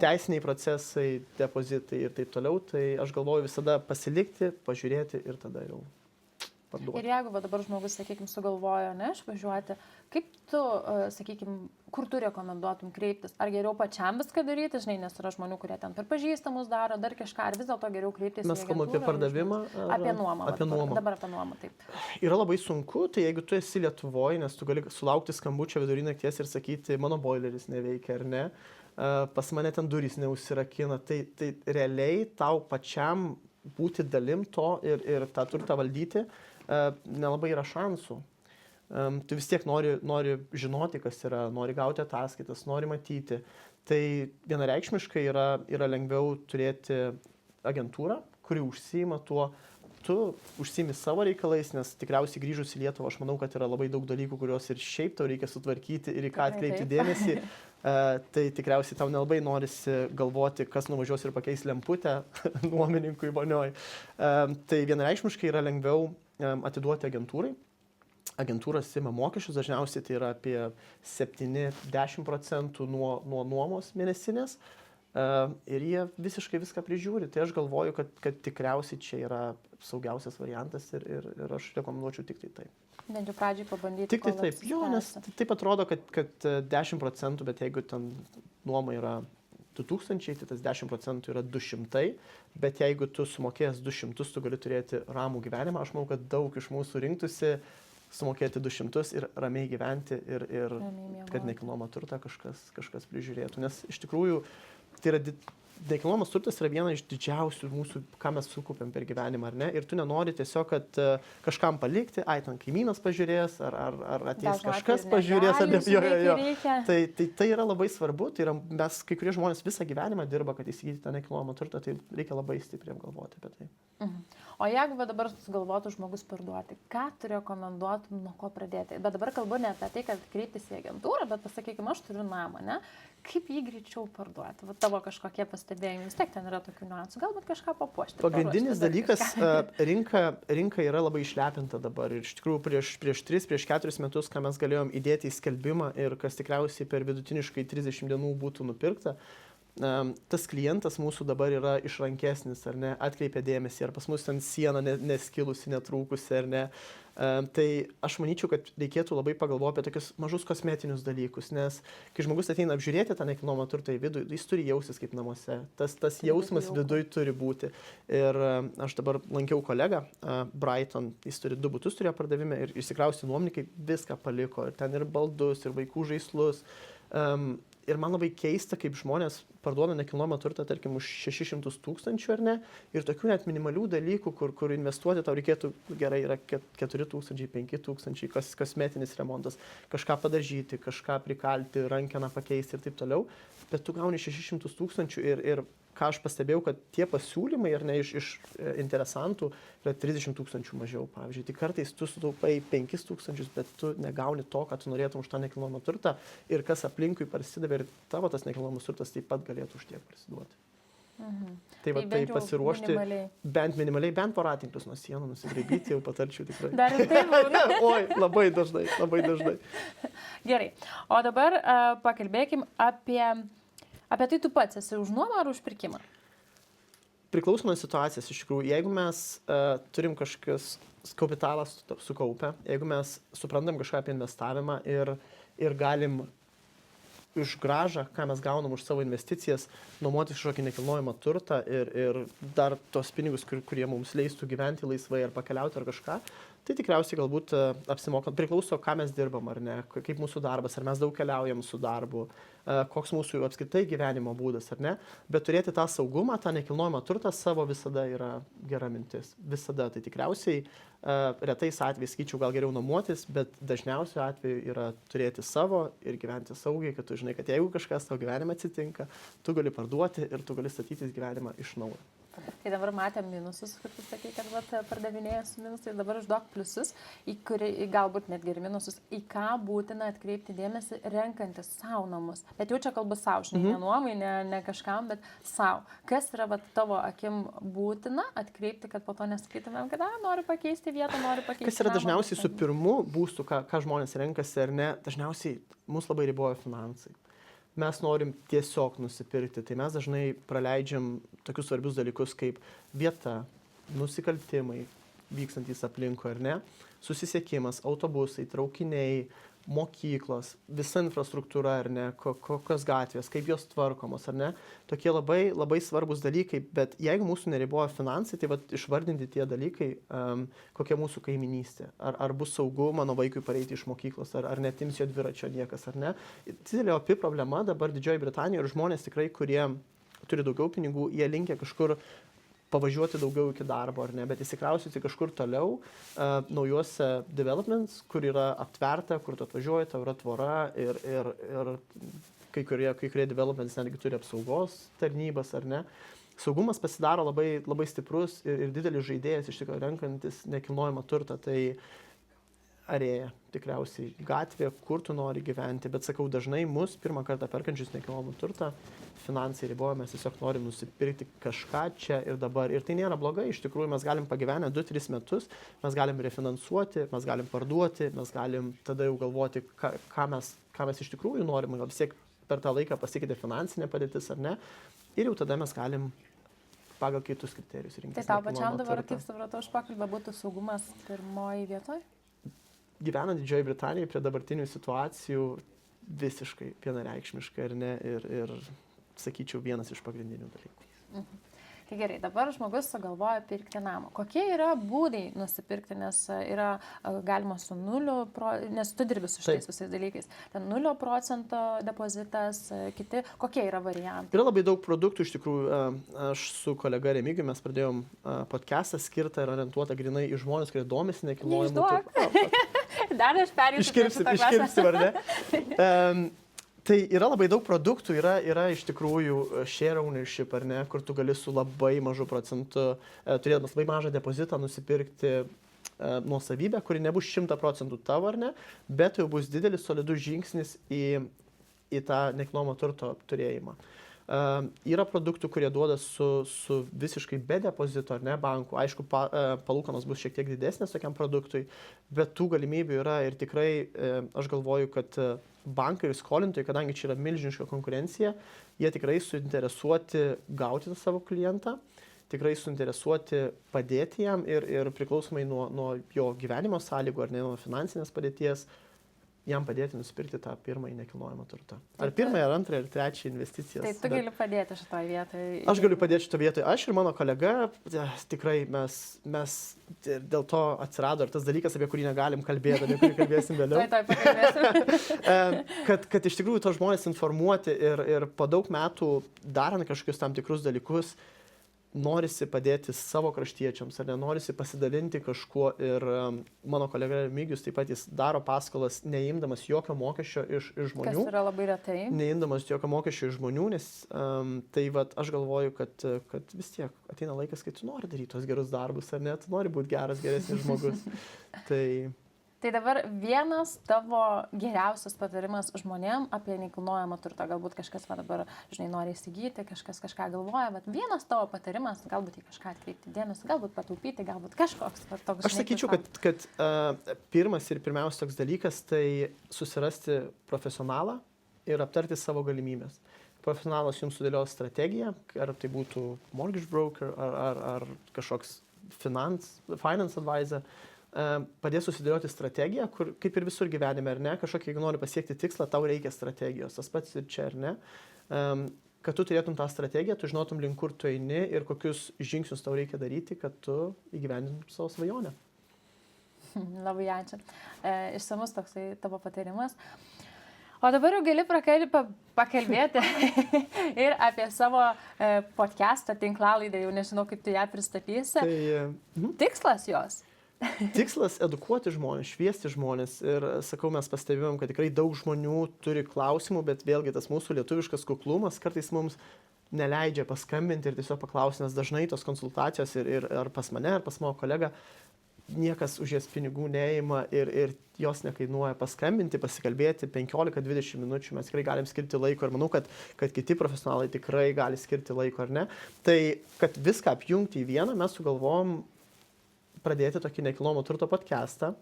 Teisiniai procesai, depozitai ir taip toliau, tai aš galvoju visada pasilikti, pažiūrėti ir tada jau parduoti. Ir jeigu dabar žmogus, sakykime, sugalvojo, ne, išvažiuoti, kaip tu, sakykime, kur tu rekomenduotum kreiptis? Ar geriau pačiam viską daryti, žinai, nes yra žmonių, kurie ten per pažįstamus daro, dar kažką, ar vis dėlto geriau kreiptis? Mes kalbame apie pardavimą? Apie nuomą. Apie nuomą. Dabar apie nuomą, taip. Yra labai sunku, tai jeigu tu esi Lietuvoje, nes tu gali sulaukti skambučio vidury nakties ir sakyti, mano boileris neveikia, ar ne, pas mane ten durys neužsirakina, tai realiai tau pačiam būti dalim to ir tą turtą valdyti, nelabai yra šansų. Tu vis tiek nori žinoti, kas yra, nori gauti ataskaitas, nori matyti. Tai vienareikšmiškai yra lengviau turėti agentūrą, kuri užsiima tuo. Tu užsiimi savo reikalais, nes tikriausiai grįžus į Lietuvą, aš manau, kad yra labai daug dalykų, kuriuos ir šiaip tau reikia sutvarkyti ir į ką atkreipti dėmesį. Tai tikriausiai tau nelabai norisi galvoti, kas nuvažiuos ir pakeis lemputę nuomininkui vonioj. Tai vienareikšmiškai yra lengviau atiduoti agentūrai. Agentūros ima mokesčius, dažniausiai tai yra apie 7-10% nuo nuomos mėnesinės ir jie visiškai viską prižiūri. Tai aš galvoju, kad tikriausiai čia yra saugiausias variantas ir aš rekomenduočiau tik tai taip. Bent jau pradžiai pabandyti. Tik tai taip, jo, nes taip atrodo, kad 10%, bet jeigu ten nuoma yra 2000, tai tas 10% yra 200, bet jeigu tu sumokėjęs 200, tu gali turėti ramų gyvenimą. Aš manau, kad daug iš mūsų rinktųsi sumokėti 200 ir ramiai gyventi ir kad nekilnojamą turtą kažkas prižiūrėtų. Nes iš tikrųjų tai yra nekilnojamas turtas yra viena iš didžiausių mūsų, ką mes sukaupėm per gyvenimą, ar ne? Ir tu nenori tiesiog, kad kažkam palikti, ten kaimynas pažiūrės, ar ateis kažkas pažiūrės, ar ne. Tai yra labai svarbu, tai yra, mes kai kurie žmonės visą gyvenimą dirba, kad įsigyti tą nekilnojamą turtą, tai reikia labai stipriai apgalvoti apie tai. O jeigu dabar sugalvotų žmogus parduoti, ką tu rekomenduotum, nuo ko pradėti? Bet dabar kalbu ne apie tai, kad kreiptis į agentūrą, bet pasakykime, aš turiu namą, ne? Kaip jį greičiau parduoti? Tavo kažkokie pastebėjimai, vis tiek ten yra tokių niuansų, galbūt kažką papuošti. Pagrindinis dalykas, rinka yra labai išlepinta dabar. Ir iš tikrųjų prieš 3-4 metus, ką mes galėjom įdėti į skelbimą ir kas tikriausiai per vidutiniškai 30 dienų būtų nupirkta, tas klientas mūsų dabar yra išrankesnis, ar ne, atkreipia dėmesį, ar pas mus ten siena neskilusi, netrūkusi, ar ne. Tai aš manyčiau, kad reikėtų labai pagalvoti apie tokius mažus kosmetinius dalykus, nes kai žmogus ateina apžiūrėti tą nekilnojamą turtą į vidų, jis turi jaustis kaip namuose. Tas jausmas viduj turi būti. Ir aš dabar lankiau kolegą, Brighton, jis turi 2 butus turėjo pardavime ir išsikrausti nuomininkai viską paliko. Ir ten ir baldus, ir vaikų žaislus. Ir man labai keista, kaip žmonės parduoda nekilnojamą turtą, tarkim, už 600 000, ar ne, ir tokių net minimalių dalykų, kur investuoti tau reikėtų, gerai, yra 4 000, 5 000, kosmetinis remontas, kažką padažyti, kažką prikalti, rankeną pakeisti ir taip toliau, bet tu gauni 600 000 ir ką aš pastebėjau, kad tie pasiūlymai, ar ne, iš interesantų yra 30 000 mažiau, pavyzdžiui. Tai kartais tu sutaupai 5 000, bet tu negauni to, ką tu norėtum už tą nekilnojamą turtą ir kas aplinkui prasidavė ir tavo tas nekilnojamas turtas taip pat galėtų už tiek prasiduoti. Tai pasiruošti bent minimaliai, bent voratinklius nuo sienų nusigraibyti, jau patarčiau tikrai. Dar ir taip būna. Oi, labai dažnai. Gerai, o dabar pakalbėkim apie tai tu pats esi už nuomą ar už pirkimą? Priklauso nuo situacijos iš tikrųjų. Jeigu mes turim kažkas kapitalą sukaupę, jeigu mes suprantam kažką apie investavimą ir galim iš grąžą, ką mes gaunam už savo investicijas, nuomoti kažkokį nekilnojamą turtą ir dar tos pinigus, kurie mums leistų gyventi laisvai ar pakeliauti ar kažką, tai tikriausiai galbūt apsimoka, priklauso, ką mes dirbam ar ne, kaip mūsų darbas, ar mes daug keliaujam su darbu, koks mūsų apskritai gyvenimo būdas ar ne, bet turėti tą saugumą, tą nekilnojamą turtą savo visada yra gera mintis. Visada. Tai tikriausiai retais atvejais, sakyčiau, gal geriau nuomotis, bet dažniausiu atveju yra turėti savo ir gyventi saugiai, kad tu žinai, kad jeigu kažkas tavo gyvenime atsitinka, tu gali parduoti ir tu gali statytis gyvenimą iš naujo. Tai dabar matėm minusus, kur tu sakai, kad pardavinėjas minusai, dabar užduok pliusus, galbūt netgi ir minusus, į ką būtina atkreipti dėmesį renkantis savo namus. Bet jau čia kalbu savo, žinai, ne nuomai, ne kažkam, bet savo. Kas yra tavo akim būtina atkreipti, kad po to nesakytumėm, kad noriu pakeisti vietą, noriu pakeisti. Kas yra dažniausiai su pirmu būstu, ką žmonės renkasi ar ne, dažniausiai mus labai riboja finansai. Mes norim tiesiog nusipirkti, tai mes dažnai praleidžiam tokius svarbius dalykus kaip vieta, nusikaltimai vykstantys aplinkui ar ne, susisiekimas, autobusai, traukiniai, mokyklos, visa infrastruktūra ar ne, kokios gatvės, kaip jos tvarkomos ar ne, tokie labai, labai svarbus dalykai, bet jeigu mūsų neriboja finansai, tai išvardinti tie dalykai, kokia mūsų kaiminystė, ar bus saugu mano vaikui pareiti iš mokyklos, ar netims jo dviračio niekas ar ne. Didelė opi problema dabar Didžioji Britanija ir žmonės tikrai, kurie turi daugiau pinigų, jie linkia kažkur pavažiuoti daugiau iki darbo, ar ne, bet įsikrausyti kažkur toliau, naujuose developments, kur yra aptverta, kur tu atvažiuoji, tau yra tvora ir kai kurie developments netgi turi apsaugos tarnybas, ar ne. Saugumas pasidaro labai, labai stiprus ir didelis žaidėjas iš tikrųjų renkantis nekilnojamą turtą, tai arėja, tikriausiai gatvė, kur tu nori gyventi, bet sakau, dažnai mus pirmą kartą perkančius nekilnojamą turtą finansai riboja, mes tiesiog norim nusipirkti kažką čia ir dabar. Ir tai nėra blogai, iš tikrųjų mes galim pagyvenę 2-3 metus, mes galim refinansuoti, mes galim parduoti, mes galim tada jau galvoti, ką mes iš tikrųjų norim, gal vis tiek per tą laiką pasikeitė finansinė padėtis ar ne, ir jau tada mes galim pagal kitus kriterijus rinktis. Tai tau pačiam dabar, kaip supratau, iš pokalbio būtų saugumas pirmoji vietoje? Gyvenant Didžioji Britanijai prie dabartinių situacijų visiškai vienareikšmiškai ar ne ir sakyčiau vienas iš pagrindinių dalykų. Tai gerai, dabar žmogus sugalvoja pirkti namą. Kokie yra būdai nusipirkti, nes yra galima su 0%, nes tu dirbi su šitais visais dalykais. Ten 0% depozitas, kiti, kokie yra variantai? Yra labai daug produktų, iš tikrųjų, aš su kolega Remigiju mes pradėjom podcastą skirtą ir orientuotą grinai į žmonės, kurie domisi nekilnojamu turtu. Dar aš perėsiu. Iškirpsim, ar ne? Tai yra labai daug produktų, yra iš tikrųjų share ownership, ar ne, kur tu gali su labai mažu procentu, turėdamas labai mažą depozitą, nusipirkti nuosavybę, kuri nebus 100% tavo, ar ne, bet jau bus didelis solidus žingsnis į tą nekilnojamo turto turėjimą. Yra produktų, kurie duoda su visiškai be depozito, ar ne, bankų. Aišku, palūkanos bus šiek tiek didesnės tokiam produktui, bet tų galimybių yra ir tikrai aš galvoju, kad bankai ir skolintojai, kadangi čia yra milžiniška konkurencija, jie tikrai suinteresuoti gauti savo klientą, tikrai suinteresuoti padėti jam ir priklausomai nuo jo gyvenimo sąlygų ar ne nuo finansinės padėties, jam padėti nusipirkti tą pirmąjį nekilnojamą turtą. Ar pirmąją, ar antrąją, ar trečią investicijas. Tai tu gali padėti šitoje vietoje. Aš galiu padėti šitoje vietoje. Aš ir mano kolega, tikrai mes dėl to atsirado ir tas dalykas, apie kurį negalim kalbėti, apie kurį kalbėsim vėliau. kad iš tikrųjų tos žmonės informuoti ir po daug metų darant kažkokius tam tikrus dalykus, norisi padėti savo kraštiečiams, ar nenorisi pasidalinti kažkuo ir mano kolega Remigijus taip pat jis daro paskolas neimdamas jokio mokesčio iš žmonių. Kas yra labai retai. Neimdamas jokio mokesčio iš žmonių, nes tai aš galvoju, kad vis tiek ateina laikas, kai tu nori daryti tos gerus darbus, ar ne, tu nori būti geresnis žmogus. Tai dabar vienas tavo geriausias patarimas žmonėm apie nekilnojamą turtą. Galbūt kažkas dabar, žinai, nori įsigyti, kažkas kažką galvoja, bet vienas tavo patarimas, galbūt į kažką atkreipti dėmesį, galbūt pataupyti, galbūt kažkoks toks. Aš sakyčiau, kad pirmas ir pirmiausias toks dalykas tai susirasti profesionalą ir aptarti savo galimybės. Profesionalas jums sudėlios strategiją, ar tai būtų mortgage broker ar kažkoks finance advisor, padės susidėlioti strategiją, kur kaip ir visur gyvenime, ar ne, kažkokį, jeigu nori pasiekti tikslą, tau reikia strategijos, tas pats ir čia, ar ne, kad tu turėtum tą strategiją, tu žinotum link kur tu eini ir kokius žingsnius tau reikia daryti, kad tu įgyvendintum savo svajonę. Labai ačiū. Išsamus toksai tavo patarimas. O dabar jau gali pakalbėti ir apie savo podcastą, tinklalaidę, jau nežinau, kaip tu ją pristatysi. Tikslas jos? Tikslas edukuoti žmonės, šviesti žmonės ir, sakau, mes pastebėjom, kad tikrai daug žmonių turi klausimų, bet vėlgi tas mūsų lietuviškas kuklumas kartais mums neleidžia paskambinti ir tiesiog paklausti, nes dažnai tos konsultacijos ir ar pas mane, ar pas mano kolegą, niekas už jas pinigų neima ir jos nekainuoja paskambinti, pasikalbėti 15-20 minučių, mes tikrai galim skirti laiko ir manau, kad kiti profesionalai tikrai gali skirti laiko, ar ne. Tai, kad viską apjungti į vieną, mes sugalvojom pradėti tokį nekilnojamo turto podcastą,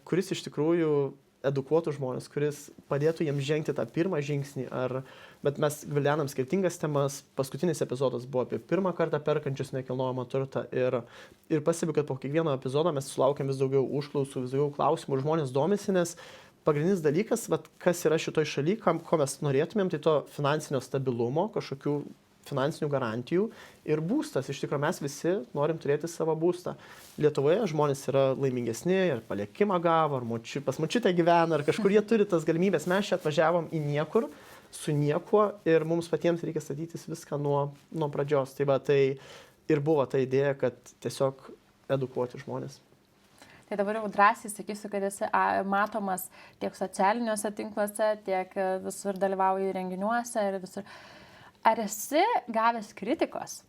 kuris iš tikrųjų edukuotų žmonės, kuris padėtų jiems žengti tą pirmą žingsnį. Bet mes gvildenam skirtingas temas. Paskutinis epizodas buvo apie pirmą kartą perkančius nekilnojamą turtą ir pastebiu, kad po kiekvieno epizodo mes sulaukiam vis daugiau užklausų, vis daugiau klausimų, žmonės domisi, nes pagrindinis dalykas, kas yra šitoj šaly, ko mes norėtumėm, tai to finansinio stabilumo, kažkokių finansinių garantijų ir būstas. Iš tikrųjų, mes visi norim turėti savo būstą. Lietuvoje žmonės yra laimingesni, ar paliekimą gavo, ar pas močiutę gyvena, ar kažkur jie turi tas galimybės. Mes čia atvažiavom į niekur, su niekuo ir mums patiems reikia statytis viską nuo pradžios. Tai ir buvo ta idėja, kad tiesiog edukuoti žmonės. Tai dabar jau drąsiai sakysiu, kad esi matomas tiek socialiniuose tinkluose, tiek visur dalyvauji renginiuose ir visur. Ar esi gavęs kritikos?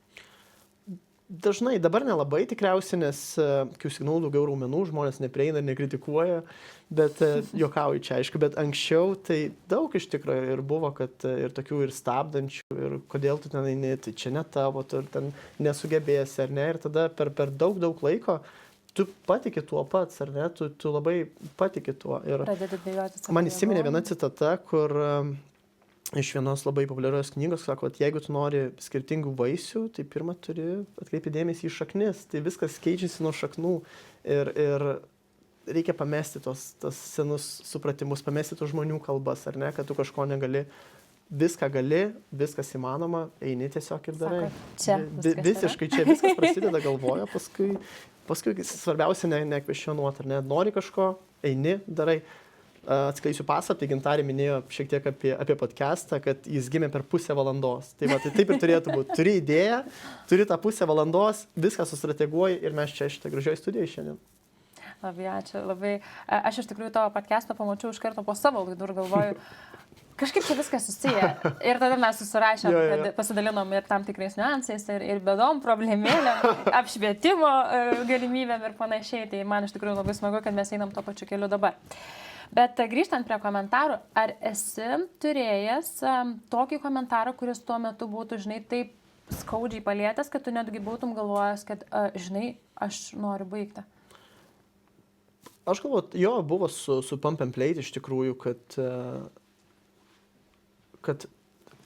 Dažnai, dabar nelabai tikriausiai, nes kai užsignau daugiau raumenų, žmonės neprieina ir nekritikuoja, bet juokauju čia, aišku, bet anksčiau tai daug iš tikrųjų ir buvo, kad ir tokių ir stabdančių, ir kodėl tu ten eini, tai čia ne tavo, tu ten nesugebėsi, ar ne, ir tada per daug laiko tu patiki tuo pats, ar ne, tu labai patiki tuo. Ir man įsiminė viena citata, kur iš vienos labai populiarios knygos, sako, kad jeigu tu nori skirtingų vaisių, tai pirmą turi atkreipti dėmesį į šaknis. Tai viskas keičiasi nuo šaknų ir reikia pamesti tos senus supratimus, pamesti tos žmonių kalbas, ar ne, kad tu kažko negali, viskas įmanoma, eini tiesiog ir darai. Sako, visiškai čia viskas prasideda galvoje, paskui svarbiausia nekvestionuoti, ar ne, nori kažko, eini, darai. Atskleisiu paslaptį, Gintarė minėjo šiek tiek apie podcastą, kad jis gimė per pusę valandos. Tai taip ir turėtų būti. Turi idėją, turi tą pusę valandos, viską sustrateguoji ir mes čia šitą gražioje studijoje šiandien. Labai ačiū. Aš iš tikrųjų tavo podcastą pamačiau iš karto po savo laidų ir galvoju, kažkaip čia viskas susiję. Ir tada mes susirašėm, kad pasidalinom ir tam tikrais niuansais, ir bėdom, problemėlėm, apšvietimo galimybėm ir panašiai. Tai man iš tikrųjų labai smagu, kad mes einam to pačiu keliu dabar. Bet grįžtant prie komentarų, ar esi turėjęs tokį komentarą, kuris tuo metu būtų, žinai, taip skaudžiai palietęs, kad tu netgi būtum galvojęs, kad, žinai, aš noriu baigti? Aš galvoju, jo, buvo su Pump and Plate iš tikrųjų, kad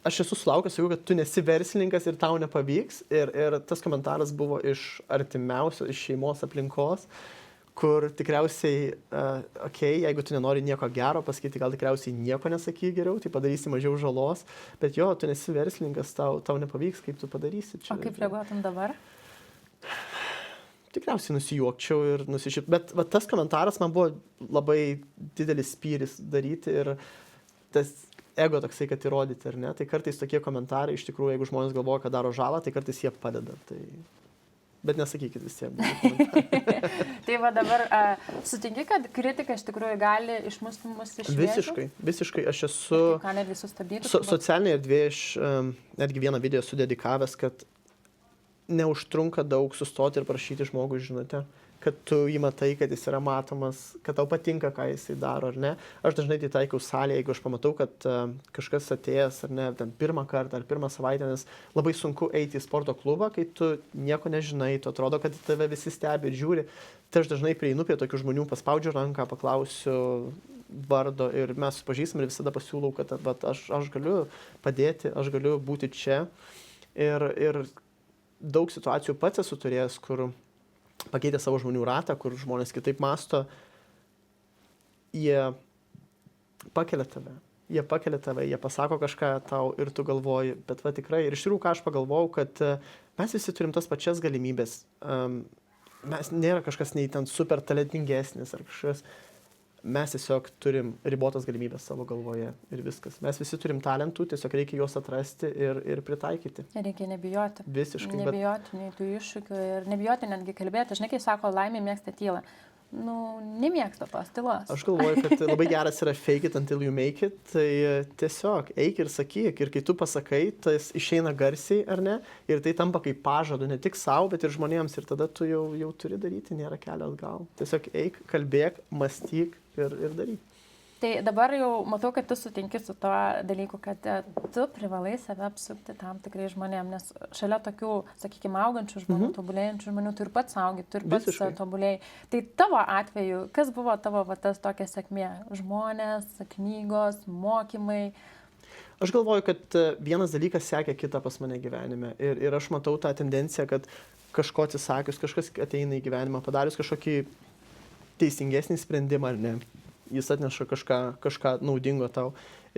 aš esu sulaukęs, kad tu nesi verslininkas ir tau nepavyks. Ir tas komentaras buvo iš artimiausios, iš šeimos aplinkos, kur tikriausiai, jeigu tu nenori nieko gero pasakyti, gal tikriausiai nieko nesakyk geriau, tai padarysi mažiau žalos, bet jo, tu nesi verslininkas, tau nepavyks, kaip tu padarysi. O kaip reaguotum dabar? Tikriausiai nusijuokčiau ir nusišypčiau, bet tas komentaras man buvo labai didelis spyris daryti ir tas ego toksai, kad įrodyti, ar ne, tai kartais tokie komentarai, iš tikrųjų, jeigu žmonės galvoja, kad daro žalą, tai kartais jie padeda. Bet nesakykit visiems. Tai va dabar sutinki, kad kritika iš tikrųjų gali išmusti mus iš vėžių? Visiškai. Aš esu ką netgi sustabdyti? Socialinėje erdvėje aš netgi vieną video esu dedikavęs, kad neužtrunka daug sustoti ir prašyti žmogui žinutę, kad tu jį matai, kad jis yra matomas, kad tau patinka, ką jisai daro, ar ne. Aš dažnai tai taikau salėje, jeigu aš pamatau, kad kažkas atėjęs, ar ne, ten pirmą kartą ar pirmą savaitę, nes labai sunku eiti į sporto klubą, kai tu nieko nežinai, tu atrodo, kad tave visi stebi ir žiūri. Tai aš dažnai prieinu prie tokių žmonių, paspaudžiu ranką, paklausiu vardo ir mes supažįstam ir visada pasiūlau, kad aš galiu padėti, aš galiu būti čia. Ir daug situacijų pats esu turėjęs, kur pakeitė savo žmonių ratą, kur žmonės kitaip masto, jie pakelia tave, jie pasako kažką tau ir tu galvoji, bet va tikrai, ir iš tikrųjų, ką aš pagalvojau, kad mes visi turim tas pačias galimybės mes nėra kažkas nei ten super talentingesnis ar kažkas. Mes tiesiog turim ribotas galimybės savo galvoje ir viskas. Mes visi turim talentų, tiesiog reikia juos atrasti ir pritaikyti. Reikia nebijoti. Visiškai. Nebijoti nei tų iššūkių ir nebijoti netgi kalbėti. Žinai, kai sako, laimė mėgsta tylą. Nu, nemėgsta tos tylos. Aš galvoju, kad labai geras yra fake it until you make it. Tai tiesiog eik ir sakyk. Ir kai tu pasakai, tas išeina garsiai, ar ne? Ir tai tampa kaip pažadu, ne tik savo, bet ir žmonėms. Ir tada tu jau turi daryti, nėra kelio atgal. Tiesiog eik, kalbėk, mąstyk ir daryk. Tai dabar jau matau, kad tu sutinki su tuo dalyku, kad tu privalai save apsupti tam tikrai žmonėm, nes šalia tokių, sakykime, augančių žmonių, tobulėjančių žmonių, tu ir pats augi, tu ir pats tobulėjai. Tai tavo atveju, kas buvo tavo tas tokia sėkmė? Žmonės, knygos, mokymai? Aš galvoju, kad vienas dalykas sekė kitą pas mane gyvenime. Ir aš matau tą tendenciją, kad kažko atsisakius, kažkas ateina į gyvenimą, padarius kažkokį teisingesnį sprendimą ar ne. Jis atneša kažką naudingo tau.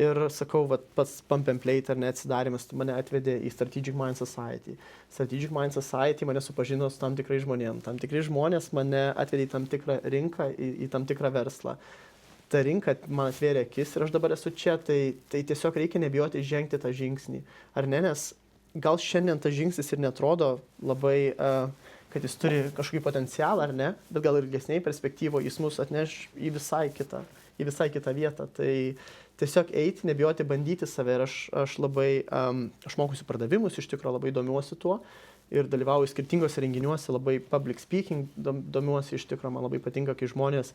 Ir sakau, pats Pump and Plate ar neatsidarimas mane atvedė į Strategic Mind Society. Strategic Mind Society mane supažino su tam tikrai žmonėm. Tam tikrai žmonės mane atvedė į tam tikrą rinką, į tam tikrą verslą. Ta rinka man atvėrė akis ir aš dabar esu čia, tai tiesiog reikia nebijoti žengti tą žingsnį. Ar ne, nes gal šiandien tas žingsnis ir netrodo labai... kad jis turi kažkokį potencialą, ar ne, bet gal ilgesniai perspektyvoje jis mus atneš į visai kitą vietą. Tai tiesiog eiti, nebijoti, bandyti save. Ir aš labai, aš mokusiu pardavimus, iš tikrųjų labai domiuosi tuo ir dalyvauju skirtingose renginiuose, labai public speaking domiuosi, iš tikrųjų man labai patinka, kai žmonės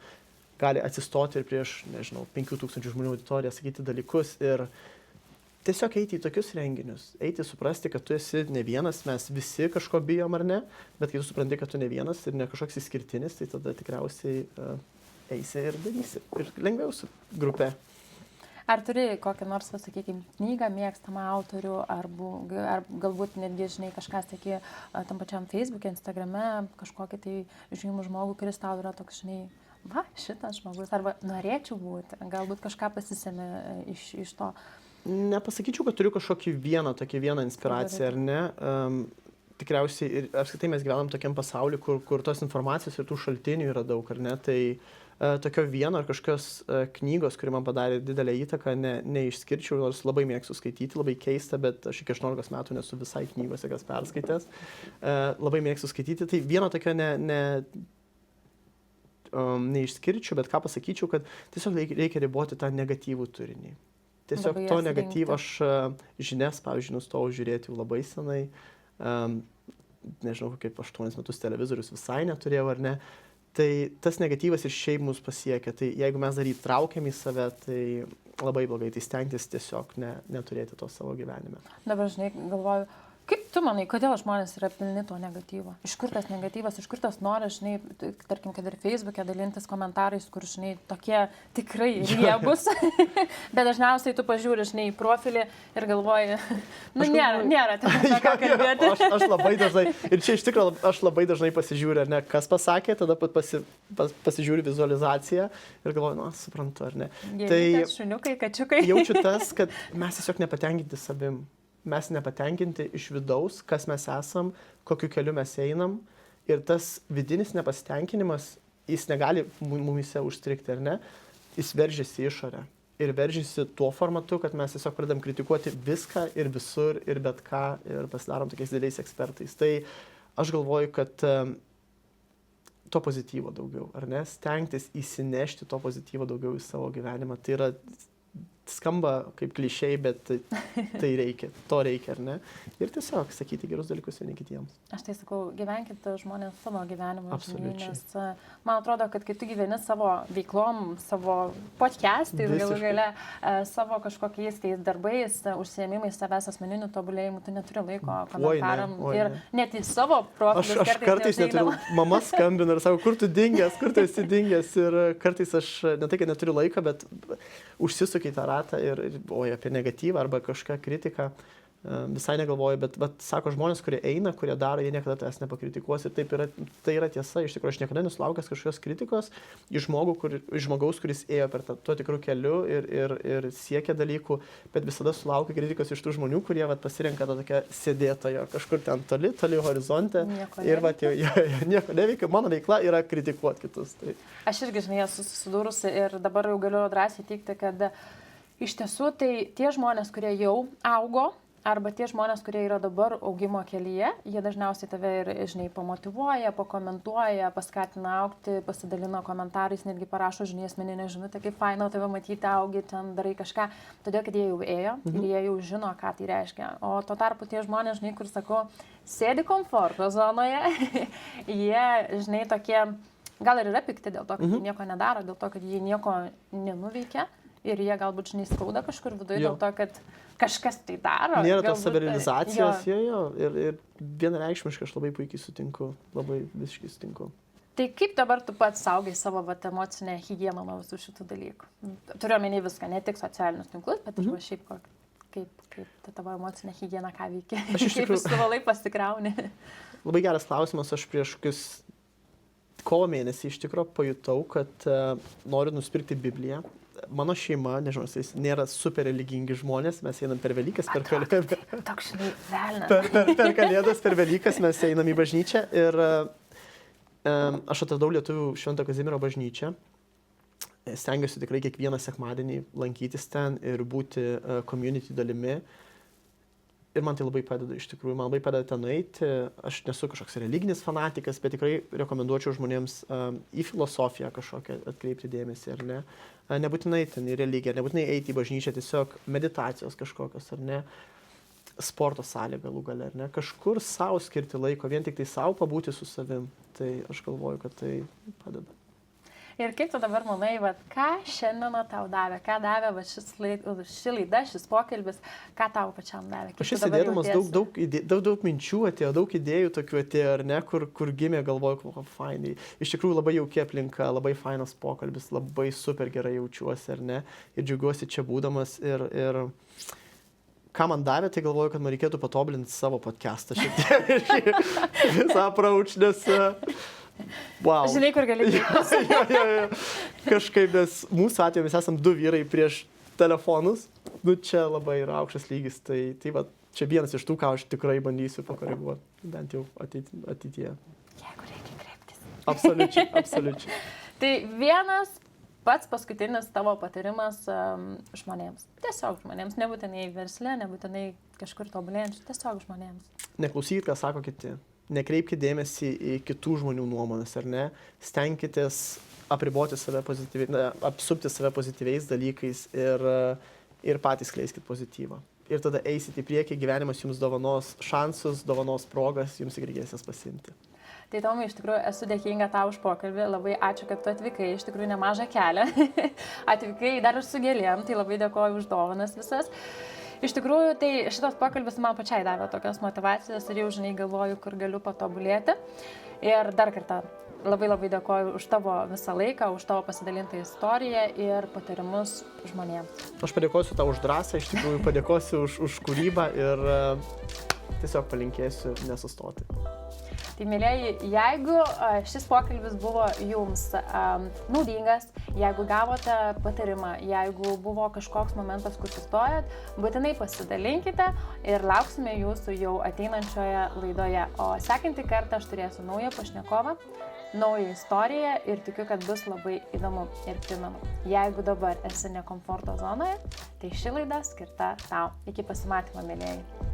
gali atsistoti ir prieš, 5000 žmonių auditoriją sakyti dalykus ir tiesiog eiti į tokius renginius, eiti suprasti, kad tu esi ne vienas, mes visi kažko bijom ar ne, bet kai tu supranti, kad tu ne vienas ir ne kažkoks išskirtinis, tai tada tikriausiai eisi ir darysi. Ir lengviau su grupe. Ar turi kokią nors, sakykime, knygą, mėgstamą autorių, ar galbūt netgi, žinai, kažką sakė tam pačiam Facebook'e, Instagram'e, kažkokį tai žymų žmogų, kuris tau yra toks, žinai, va, šitas žmogus, arba norėčiau būti, galbūt kažką pasisėmė iš to. Nepasakyčiau, kad turiu kažkokį vieną inspiraciją, ar ne. Tikriausiai ir apskritai mes gyvenam tokiam pasauliu, kur tos informacijos ir tų šaltinių yra daug, ar ne. Tai tokio vieno ar kažkokios knygos, kuri man padarė didelę įtaką, neišskirčiau, nors labai mėgstu skaityti, labai keista, bet aš iki 18 metų nesu visai knygose kas perskaitęs. Labai mėgstu skaityti, tai vieno tokio neišskirčiau, bet ką pasakyčiau, kad tiesiog reikia riboti tą negatyvų turinį. Tiesiog to negatyvo aš žinias, pavyzdžiui, nustojau žiūrėti jau labai senai. Nežinau, kaip 8 metus televizorius visai neturėjau ar ne. Tai tas negatyvas ir šiaip mus pasiekia. Tai jeigu mes dar įtraukiam į save, tai labai blogai. Tai stengtis tiesiog neturėti to savo gyvenime. Dabar, žinai, galvoju, kaip tu manai, kodėl žmonės yra pilni to negatyvo? Iš kur tas negatyvas, iš kur tas noras, žinai, tarkim, kad ir Facebook'e dalintis komentarais, kur, žinai, tokie tikrai riebus. Bet dažniausiai tu pažiūri, žinai, į profilį ir galvoji, nėra apie ką kalbėti. Aš labai dažnai, ir čia iš tikrųjų aš labai dažnai pasižiūriu, ar ne, kas pasakė, tada pasižiūriu vizualizaciją ir galvoju, suprantu, ar ne. Gėlytės, šuniukai, kačiukai. Jaučiu tas, kad mes tiesiog nepatenkinti savim. Mes nepatenkinti iš vidaus, kas mes esam, kokiu keliu mes einam. Ir tas vidinis nepasitenkinimas, jis negali mumise užstrikti, ar ne? Jis veržiasi į išorę. Ir veržiasi tuo formatu, kad mes tiesiog pradedam kritikuoti viską ir visur ir bet ką ir pasidarom tokiais dideliais ekspertais. Tai aš galvoju, kad to pozityvo daugiau, ar ne? Stengtis įsinešti to pozityvo daugiau į savo gyvenimą. Tai yra skamba kaip klišei, bet tai reikia, to reikia, ar ne? Ir tiesiog sakyti gerus dalykus vieni kitiems. Aš tai sakau, gyvenkit žmonės savo gyvenimą. Absoliučiai. Nes man atrodo, kad kai tu gyveni savo veiklom, savo podcastais, galų gale, savo kažkokiais tais darbais, užsiėmimais, savęs asmeninių tobulėjimų, tu neturi laiko komentaram. Ir net į savo profilius aš kartais neturiu, mama skambina ir sako, kur tu esi dingęs. Ir kartais aš ne tai, kad neturiu laiko, bet užsisukiu į tą ratą ir oi, apie negatyvą arba kažką kritiką. visai negalvoju, bet sako žmonės, kurie eina, kurie daro, jie niekada tavęs nepakritikuos ir taip yra, tai yra tiesa. Iš tikrųjų, aš niekada nesulaukęs kažkokios kritikos iš žmogaus, kuris ėjo per tuo tikrų keliu ir siekia dalykų, bet visada sulaukia kritikos iš tų žmonių, kurie pasirenka tą tokią sėdėtoją kažkur ten toli horizonte ir nieko neveikia. Mano veikla yra kritikuoti kitus. Tai. Aš irgi, žinai, esu susidūrusi ir dabar jau galiu drąsiai teikti, kad iš tiesų tai tie žmonės, kurie jau augo, arba tie žmonės, kurie yra dabar augimo kelyje, jie dažniausiai tave ir, žinai, pamotyvuoja, pakomentuoja, paskatina augti, pasidalina komentarais, netgi parašo, žinai, asmeninę žinutę, kaip faina tave matyti, augi, ten darai kažką, todėl, kad jie jau ėjo ir jie jau žino, ką tai reiškia. O tuo tarpu tie žmonės, žinai, kur sakau, sėdi komforto zonoje, jie, žinai, tokie, gal ir yra pikti dėl to, kad jie nieko nedaro, dėl to, kad jie nieko nenuveikia. Ir jie galbūt, žinai, skauda kažkur viduje dėl to, kad kažkas tai daro. Nėra tos savirealizacijos, ir vienareikšmiškai aš labai puikiai sutinku, labai visiškai sutinku. Tai kaip dabar tu pats saugai savo emocinę higieną nuo visų šitų dalykų? Turiu omeny viską, ne tik socialinius tinklus, bet ir šiaip kaip ta tavo emocinė higiena, ką veikia, kaip suvalai pasikrauni. Labai geras klausimas, aš prieš kovo mėnesį iš tikrųjų pajutau, kad noriu nusipirkti Bibliją. Mano šeima, nežinau, jis nėra super religingi žmonės, mes einam per Velykas, per Kalėdas. Toks, žinai, velnas. Per Kalėdas, per Velykas mes einam į bažnyčią ir aš atradau lietuvių Švento Kazimiero bažnyčią. Stengiuosi tikrai kiekvieną sekmadienį lankytis ten ir būti community dalimi. Ir man tai labai padeda, iš tikrųjų, man labai padeda ten nueiti. Aš nesu kažkoks religinis fanatikas, bet tikrai rekomenduočiau žmonėms į filosofiją kažkokią atkreipti dėmesį, ar ne. Nebūtinai ten į religiją, nebūtinai eiti į bažnyčią, tiesiog meditacijos kažkokios, ar ne. Sporto salė galų gale, ar ne. Kažkur savo skirti laiko, vien tik tai savo pabūti su savim. Tai aš galvoju, kad tai padeda. Ir kaip tu dabar manai, ką šiandien tau davė, ką davė ši laida, šis pokalbis, ką tau pačiam davė? Aš įsidėdamas daug minčių atėjo, daug idėjų tokių atėjo, ar ne, kur gimė, galvoju, fainai. Iš tikrųjų labai jauki aplinka, labai fainas pokalbis, labai super gerai jaučiuosi, ar ne, ir džiaugiuosi čia būdamas ir ką man davė, tai galvoju, kad man reikėtų patobulinti savo podcastą šiek tiek, visą approach, nes... Wow. Žinai, kur gali būti. Kažkaip, nes mūsų atveju mes esam 2 vyrai prieš telefonus. Čia labai yra aukštas lygis. Tai čia vienas iš tų, ką aš tikrai bandysiu pakoreguoti. Bent jau ateityje. Jeigu reikia kreiptis. Absoliučiai. Tai vienas pats paskutinis tavo patarimas žmonėms. Tiesiog žmonėms. Nebūtinai versle, nebūtinai kažkur tobulėjančių. Tiesiog žmonėms. Neklausykit, ką sako kiti. Nekreipkite dėmesį į kitų žmonių nuomonės, ar ne? Stenkitės apriboti save apsupti save pozityviais dalykais ir patys skleiskit pozityvą. Ir tada eisit į priekį, gyvenimas jums dovanos šansus, dovanos progas, jums tik reikės jas pasiimti. Tai Tomai, iš tikrųjų esu dėkinga tau už pokalbį, labai ačiū, kad tu atvykai, iš tikrųjų nemažą kelią. Atvykai dar ir su gėlėm, tai labai dėkoju už dovanas visas. Iš tikrųjų, tai šitas pokalbis man pačiai davė tokios motyvacijos ir jau, žinai, galvoju, kur galiu patobulėti. Ir dar kartą labai dėkoju už tavo visą laiką, už tavo pasidalintą istoriją ir patarimus žmonėms. Aš padėkosiu tau už drąsą, iš tikrųjų padėkosiu už kūrybą ir tiesiog palinkėsiu nesustoti. Tai, mėlėjai, jeigu šis pokalbis buvo jums naudingas, jeigu gavote patarimą, jeigu buvo kažkoks momentas, kur sustojat, būtinai pasidalinkite ir lauksime jūsų jau ateinančioje laidoje. O sekantį kartą aš turėsiu naują pašnekovą, naują istoriją ir tikiu, kad bus labai įdomu ir primenu. Jeigu dabar esi ne komforto zonoje, tai ši laida skirta tau. Iki pasimatymo, mėlėjai.